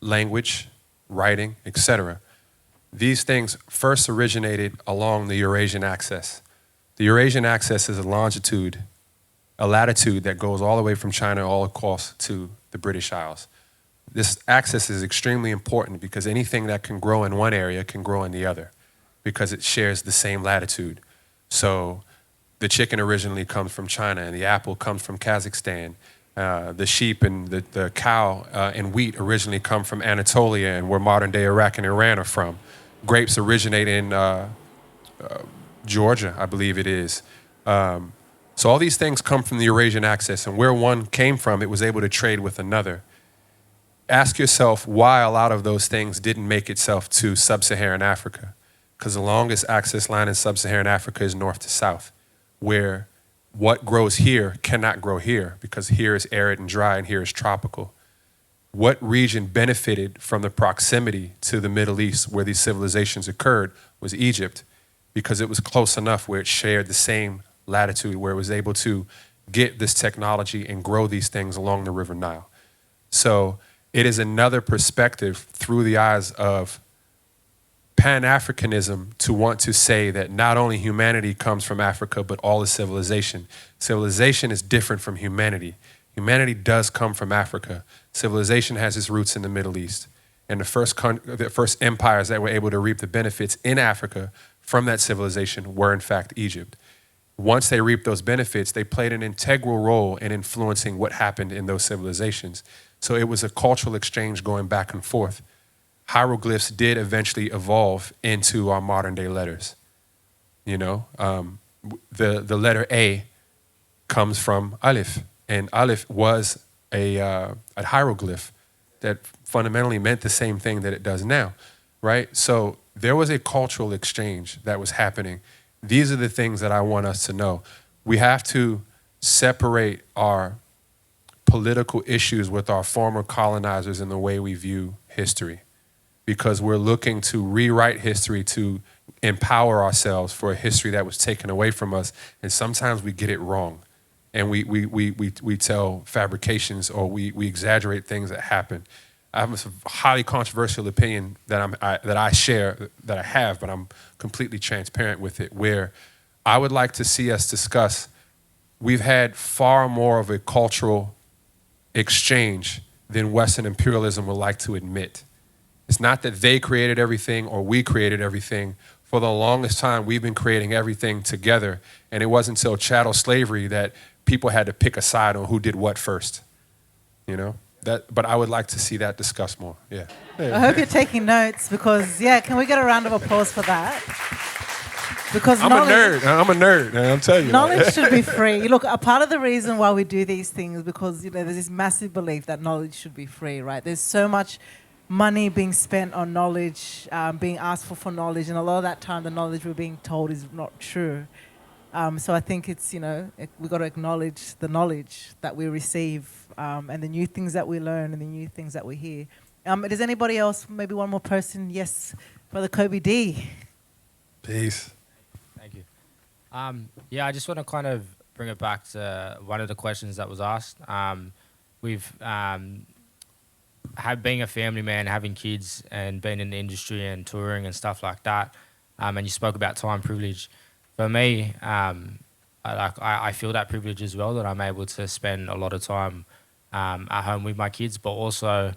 language, writing, etc. These things first originated along the Eurasian axis. The Eurasian axis is a latitude that goes all the way from China all across to the British Isles. This axis is extremely important because anything that can grow in one area can grow in the other because it shares the same latitude. So the chicken originally comes from China and the apple comes from Kazakhstan. The sheep and the cow and wheat originally come from Anatolia and where modern day Iraq and Iran are from. Grapes originate in Georgia, I believe it is. So all these things come from the Eurasian axis, and where one came from, it was able to trade with another. Ask yourself why a lot of those things didn't make itself to sub-Saharan Africa, because the longest axis line in sub-Saharan Africa is north to south, where what grows here cannot grow here, because here is arid and dry and here is tropical. What region benefited from the proximity to the Middle East where these civilizations occurred was Egypt, because it was close enough where it shared the same latitude, where it was able to get this technology and grow these things along the River Nile. So it is another perspective through the eyes of Pan-Africanism to want to say that not only humanity comes from Africa, but all is civilization. Civilization is different from humanity. Humanity does come from Africa. Civilization has its roots in the Middle East. And the first empires that were able to reap the benefits in Africa from that civilization were in fact Egypt. Once they reaped those benefits, they played an integral role in influencing what happened in those civilizations. So it was a cultural exchange going back and forth. Hieroglyphs did eventually evolve into our modern day letters. You know, the letter A comes from Aleph, and Aleph was a hieroglyph that fundamentally meant the same thing that it does now, right? So there was a cultural exchange that was happening. These are the things that I want us to know. We have to separate our political issues with our former colonizers in the way we view history, because we're looking to rewrite history to empower ourselves for a history that was taken away from us, and sometimes we get it wrong, and we tell fabrications or we exaggerate things that happen. I have a highly controversial opinion that I share, that I have, but I'm completely transparent with it, where I would like to see us discuss, we've had far more of a cultural exchange than Western imperialism would like to admit. It's not that they created everything or we created everything. For the longest time, we've been creating everything together, and it wasn't until chattel slavery that people had to pick a side on who did what first, you know? But I would like to see that discussed more, yeah. I hope you're taking notes because, yeah, can we get a round of applause for that? Because I'm a nerd, I'm telling you. Knowledge should be free. Look, a part of the reason why we do these things is because, you know, there's this massive belief that knowledge should be free, right? There's so much money being spent on knowledge, being asked for knowledge, and a lot of that time the knowledge we're being told is not true. So I think it's, you know, we've got to acknowledge the knowledge that we receive and the new things that we learn and the new things that we hear. Does anybody else, maybe one more person? Yes, Brother Kobe D. Peace. Thank you. Yeah, I just want to kind of bring it back to one of the questions that was asked. We've being a family man, having kids and being in the industry and touring and stuff like that, and you spoke about time privilege. For me, I feel that privilege as well, that I'm able to spend a lot of time at home with my kids, but also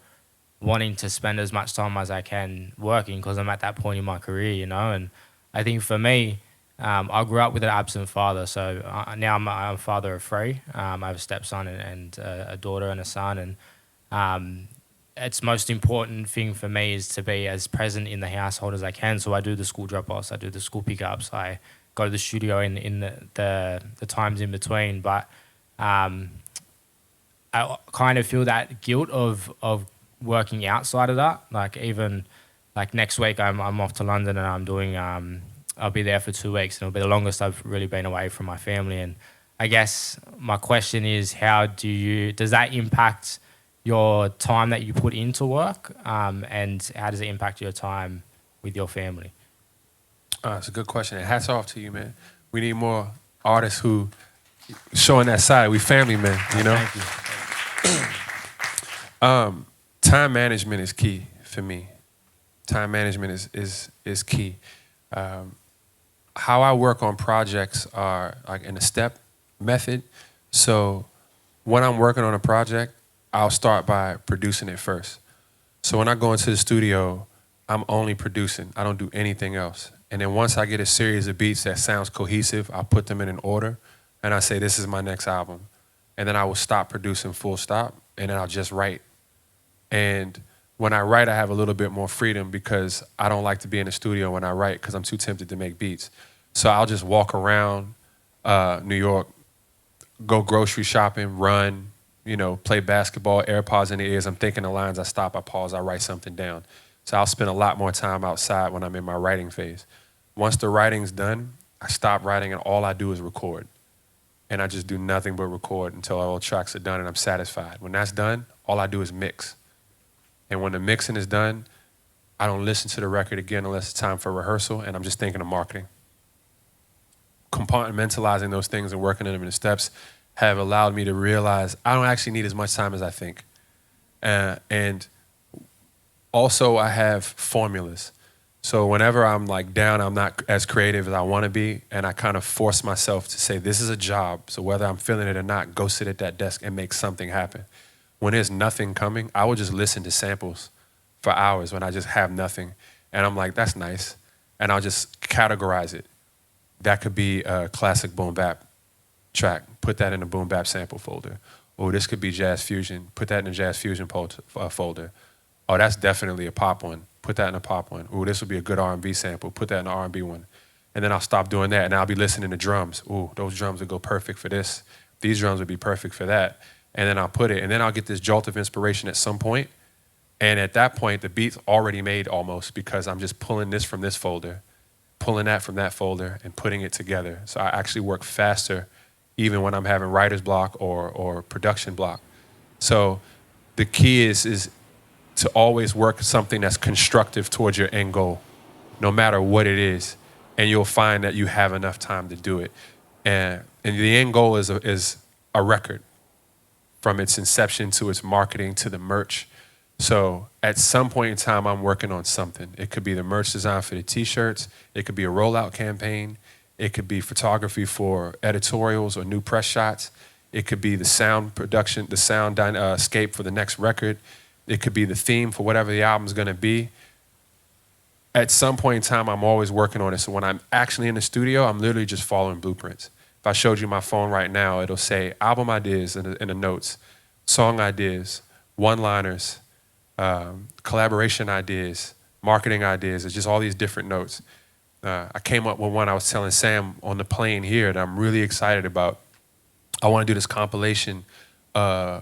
wanting to spend as much time as I can working because I'm at that point in my career, you know. And I think for me, I grew up with an absent father, so now I'm a father of three. I have a stepson and a daughter and a son, and it's most important thing for me is to be as present in the household as I can. So I do the school drop-offs, I do the school pickups, I go to the studio in the times in between. But I kind of feel that guilt of working outside of that. Like even like next week, I'm off to London and I'm doing. I'll be there for 2 weeks, and it'll be the longest I've really been away from my family. And I guess my question is, does that impact your time that you put into work, and how does it impact your time with your family? It's a good question. And hats off to you, man. We need more artists who showing that side. We family men, you know? Thank you. Time management is key for me. Time management is key. How I work on projects are like in a step method. So when I'm working on a project, I'll start by producing it first. So when I go into the studio, I'm only producing. I don't do anything else. And then once I get a series of beats that sounds cohesive, I'll put them in an order, and I say, this is my next album. And then I will stop producing full stop, and then I'll just write. And when I write, I have a little bit more freedom because I don't like to be in the studio when I write because I'm too tempted to make beats. So I'll just walk around New York, go grocery shopping, run, play basketball, AirPods in the ears. I'm thinking the lines, I stop, I pause, I write something down. So I'll spend a lot more time outside when I'm in my writing phase. Once the writing's done, I stop writing and all I do is record. And I just do nothing but record until all tracks are done and I'm satisfied. When that's done, all I do is mix. And when the mixing is done, I don't listen to the record again unless it's time for rehearsal, and I'm just thinking of marketing. Compartmentalizing those things and working them in the steps have allowed me to realize I don't actually need as much time as I think. And also I have formulas. So whenever I'm like down, I'm not as creative as I want to be, and I kind of force myself to say, this is a job, so whether I'm feeling it or not, go sit at that desk and make something happen. When there's nothing coming, I will just listen to samples for hours when I just have nothing. And I'm like, that's nice. And I'll just categorize it. That could be a classic boom bap track. Put that in a boom bap sample folder. Or this could be jazz fusion. Put that in a jazz fusion folder. Oh, that's definitely a pop one. Put that in a pop one. Ooh, this would be a good R&B sample. Put that in an R&B one. And then I'll stop doing that and I'll be listening to drums. Ooh, those drums would go perfect for this. These drums would be perfect for that. And then I'll put it, and then I'll get this jolt of inspiration at some point. And at that point, the beat's already made almost because I'm just pulling this from this folder, pulling that from that folder, and putting it together. So I actually work faster even when I'm having writer's block or production block. So the key is to always work something that's constructive towards your end goal, no matter what it is. And you'll find that you have enough time to do it. And the end goal is a record. From its inception to its marketing to the merch. So at some point in time, I'm working on something. It could be the merch design for the t-shirts. It could be a rollout campaign. It could be photography for editorials or new press shots. It could be the sound production, the sound scape for the next record. It could be the theme for whatever the album's gonna be. At some point in time, I'm always working on it. So when I'm actually in the studio, I'm literally just following blueprints. If I showed you my phone right now, it'll say album ideas in the notes, song ideas, one-liners, collaboration ideas, marketing ideas. It's just all these different notes. I came up with one I was telling Sam on the plane here that I'm really excited about. I want to do this compilation where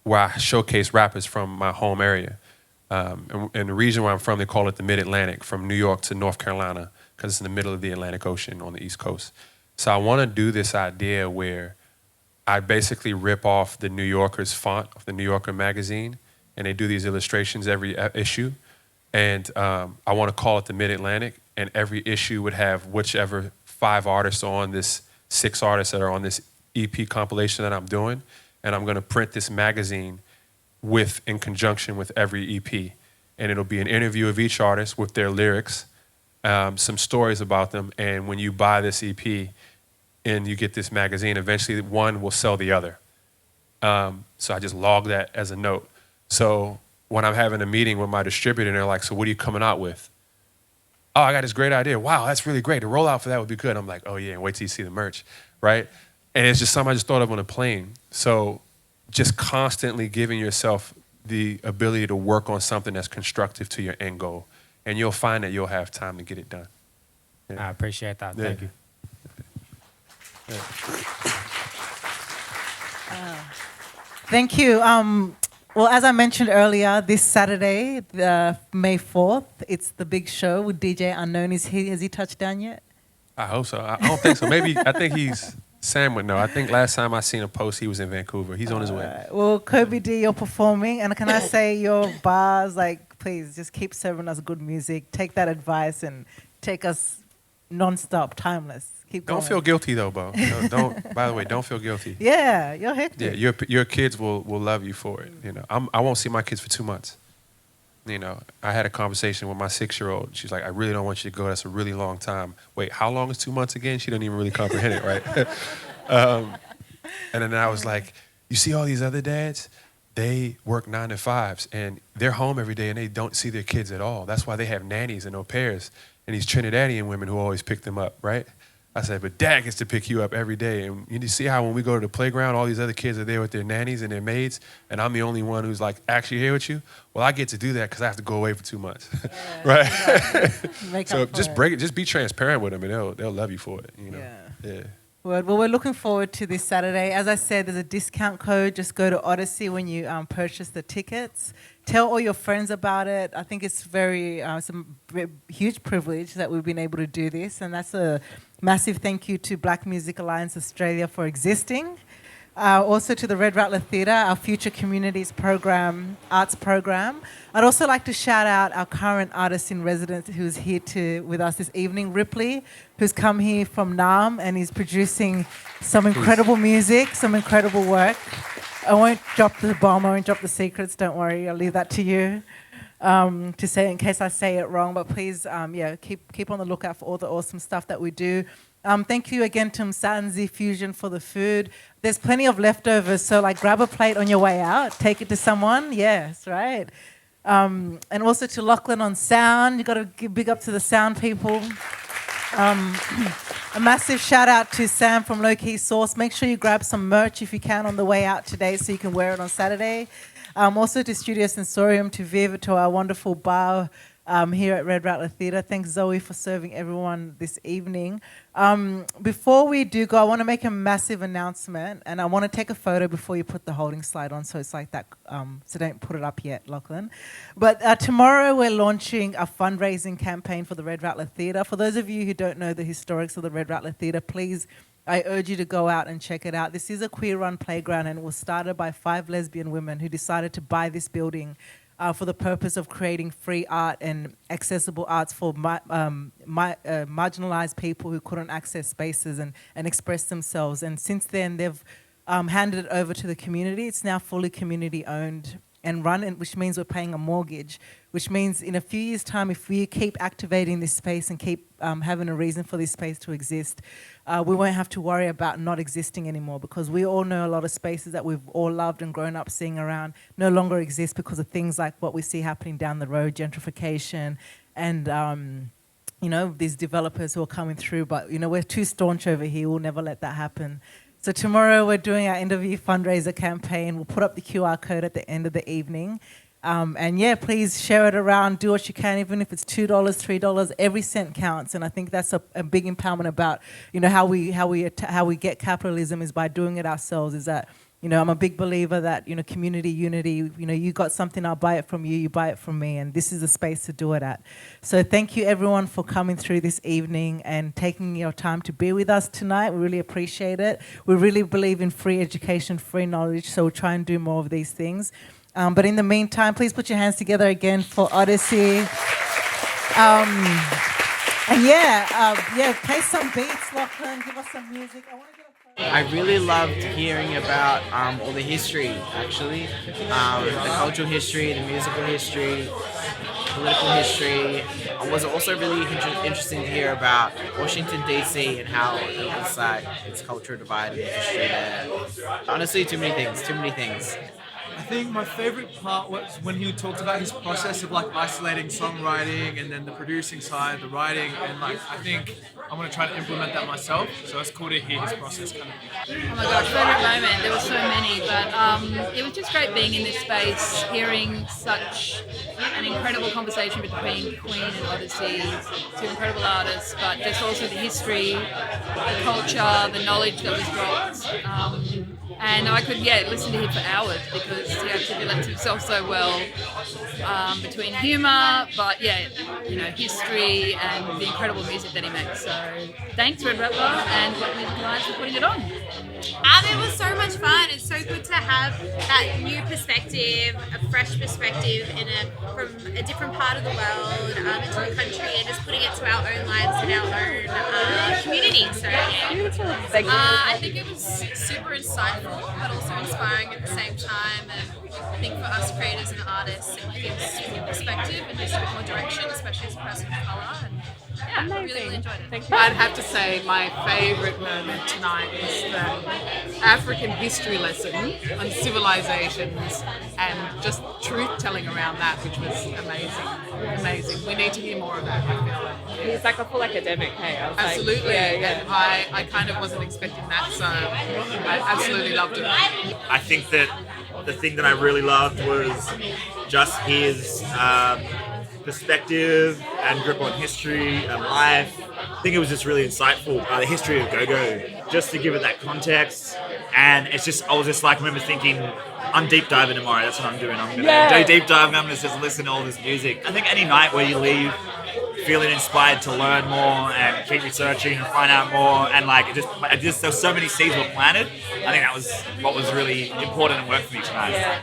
I showcase rappers from my home area. And the region where I'm from, they call it the Mid-Atlantic, from New York to North Carolina, because it's in the middle of the Atlantic Ocean on the East Coast. So I want to do this idea where I basically rip off the New Yorker's font of the New Yorker magazine, and they do these illustrations every issue. And I want to call it the Mid-Atlantic, and every issue would have whichever 5 artists are on this, 6 artists that are on this EP compilation that I'm doing, and I'm going to print this magazine in conjunction with every EP. And it'll be an interview of each artist with their lyrics, some stories about them, and when you buy this EP, and you get this magazine, eventually one will sell the other. So I just log that as a note. So when I'm having a meeting with my distributor, and they're like, so what are you coming out with? oh, I got this great idea. Wow, that's really great. The rollout for that would be good. I'm like, oh yeah, and wait till you see the merch, right? And it's just something I just thought of on a plane. So just constantly giving yourself the ability to work on something that's constructive to your end goal. And you'll find that you'll have time to get it done. I appreciate that. Thank you. Thank you. Well, as I mentioned earlier, this Saturday, May 4th, it's the big show with DJ Unknown. Has he touched down yet? I hope so. I don't think so. Maybe, I think Sam would know. I think last time I seen a post, he was in Vancouver. He's on his way. Well, Kobe D, you're performing. And can I say your bars, like, please just keep serving us good music. Take that advice and take us non-stop, timeless. Keep going. Don't feel guilty though, Bo. Don't. By the way, don't feel guilty. Yeah, you're hectic. Yeah, your kids will love you for it. You know, I won't see my kids for 2 months. You know, I had a conversation with my 6-year-old. She's like, I really don't want you to go. That's a really long time. Wait, how long is 2 months again? She doesn't even really comprehend it, right? And then I was like, you see all these other dads? They work 9 to 5s and they're home every day and they don't see their kids at all. That's why they have nannies and au pairs and these Trinidadian women who always pick them up, right? I said, but dad gets to pick you up every day. And you see how when we go to the playground, all these other kids are there with their nannies and their maids, and I'm the only one who's like actually here with you? Well, I get to do that because I have to go away for 2 months, right? So just break it. Just be transparent with them, and they'll love you for it, you know? Yeah. Well, we're looking forward to this Saturday. As I said, there's a discount code. Just go to Oddisee when you purchase the tickets. Tell all your friends about it. I think it's it's a huge privilege that we've been able to do this, and that's a massive thank you to Black Music Alliance Australia for existing. Also to the Red Rattler Theatre, our Future Communities program, arts program. I'd also like to shout out our current artist in residence who's here with us this evening, Ripley, who's come here from Nam and is producing some incredible music, some incredible work. I won't drop the bomb, I won't drop the secrets, don't worry, I'll leave that to you to say in case I say it wrong. But please, keep on the lookout for all the awesome stuff that we do. Thank you again to Msanzi Fusion for the food. There's plenty of leftovers, so like grab a plate on your way out, take it to someone. Yes, right. And also to Lachlan on sound. You got to give big up to the sound people. A massive shout out to Sam from Low Key Source. Make sure you grab some merch if you can on the way out today so you can wear it on Saturday. Also to Studio Sensorium, to Viva, to our wonderful bar here at Red Rattler Theatre. Thanks, Zoe, for serving everyone this evening. Before we do go, I want to make a massive announcement, and I want to take a photo before you put the holding slide on, so it's like that. So don't put it up yet, Lachlan. But tomorrow we're launching a fundraising campaign for the Red Rattler Theatre. For those of you who don't know the historics of the Red Rattler Theatre, please, I urge you to go out and check it out. This is a queer-run playground, and it was started by 5 lesbian women who decided to buy this building for the purpose of creating free art and accessible arts for marginalized people who couldn't access spaces and express themselves. And since then, they've handed it over to the community. It's now fully community-owned and run, which means we're paying a mortgage, which means in a few years' time, if we keep activating this space and keep having a reason for this space to exist, we won't have to worry about not existing anymore, because we all know a lot of spaces that we've all loved and grown up seeing around no longer exist because of things like what we see happening down the road, gentrification, and these developers who are coming through. But we're too staunch over here. We'll never let that happen. So tomorrow we're doing our end-of-year fundraiser campaign. We'll put up the QR code at the end of the evening. Please share it around, do what you can, even if it's $2, $3, every cent counts. And I think that's a big empowerment about, how we get capitalism is by doing it ourselves. Is that, I'm a big believer that, community unity, you got something, I'll buy it from you, you buy it from me, and this is the space to do it at. So thank you everyone for coming through this evening and taking your time to be with us tonight. We really appreciate it. We really believe in free education, free knowledge, so we'll try and do more of these things. But in the meantime, please put your hands together again for Oddisee. Play some beats, Lachlan, give us some music. I really loved hearing about all the history, actually. The cultural history, the musical history, political history. It was also really interesting to hear about Washington, D.C. and how it's like its cultural divide and history there. Honestly, too many things. I think my favorite part was when he talked about his process of like isolating songwriting and then the producing side, the writing, and like I think I'm gonna try to implement that myself. So it's cool to hear his process kind of. Oh my gosh, favourite moment. There were so many, but it was just great being in this space, hearing such an incredible conversation between Queen and Oddisee, two incredible artists, but just also the history, the culture, the knowledge that was dropped. And I could, listen to him for hours because he articulates himself so well between humour, but history and the incredible music that he makes. So thanks, Red Rattler and Black Music Alliance for putting it on. It was so much fun. It's so good to have that new perspective, a fresh perspective from a different part of the world into the country and just putting it to our own lives and our own community. So I think it was super insightful but also inspiring at the same time, and I think for us creators and artists it gives more perspective and just a bit more direction, especially as a person of colour. And I really enjoyed it. I'd have to say my favourite moment tonight was the African history lesson on civilizations and just truth-telling around that, which was amazing. We need to hear more of that, I feel like. He's like a full academic, hey? Absolutely, and I kind of wasn't expecting that, so I absolutely loved it. I think that the thing that I really loved was just his perspective and grip on history and life. I think it was just really insightful. The history of go-go, just to give it that context. And I was just like, I remember thinking, I'm deep diving tomorrow. That's what I'm doing. I'm going to do deep dive and I'm going to just listen to all this music. I think any night where you leave feeling inspired to learn more and keep researching and find out more, and there was so many seeds were planted. I think that was what was really important and worked for me tonight.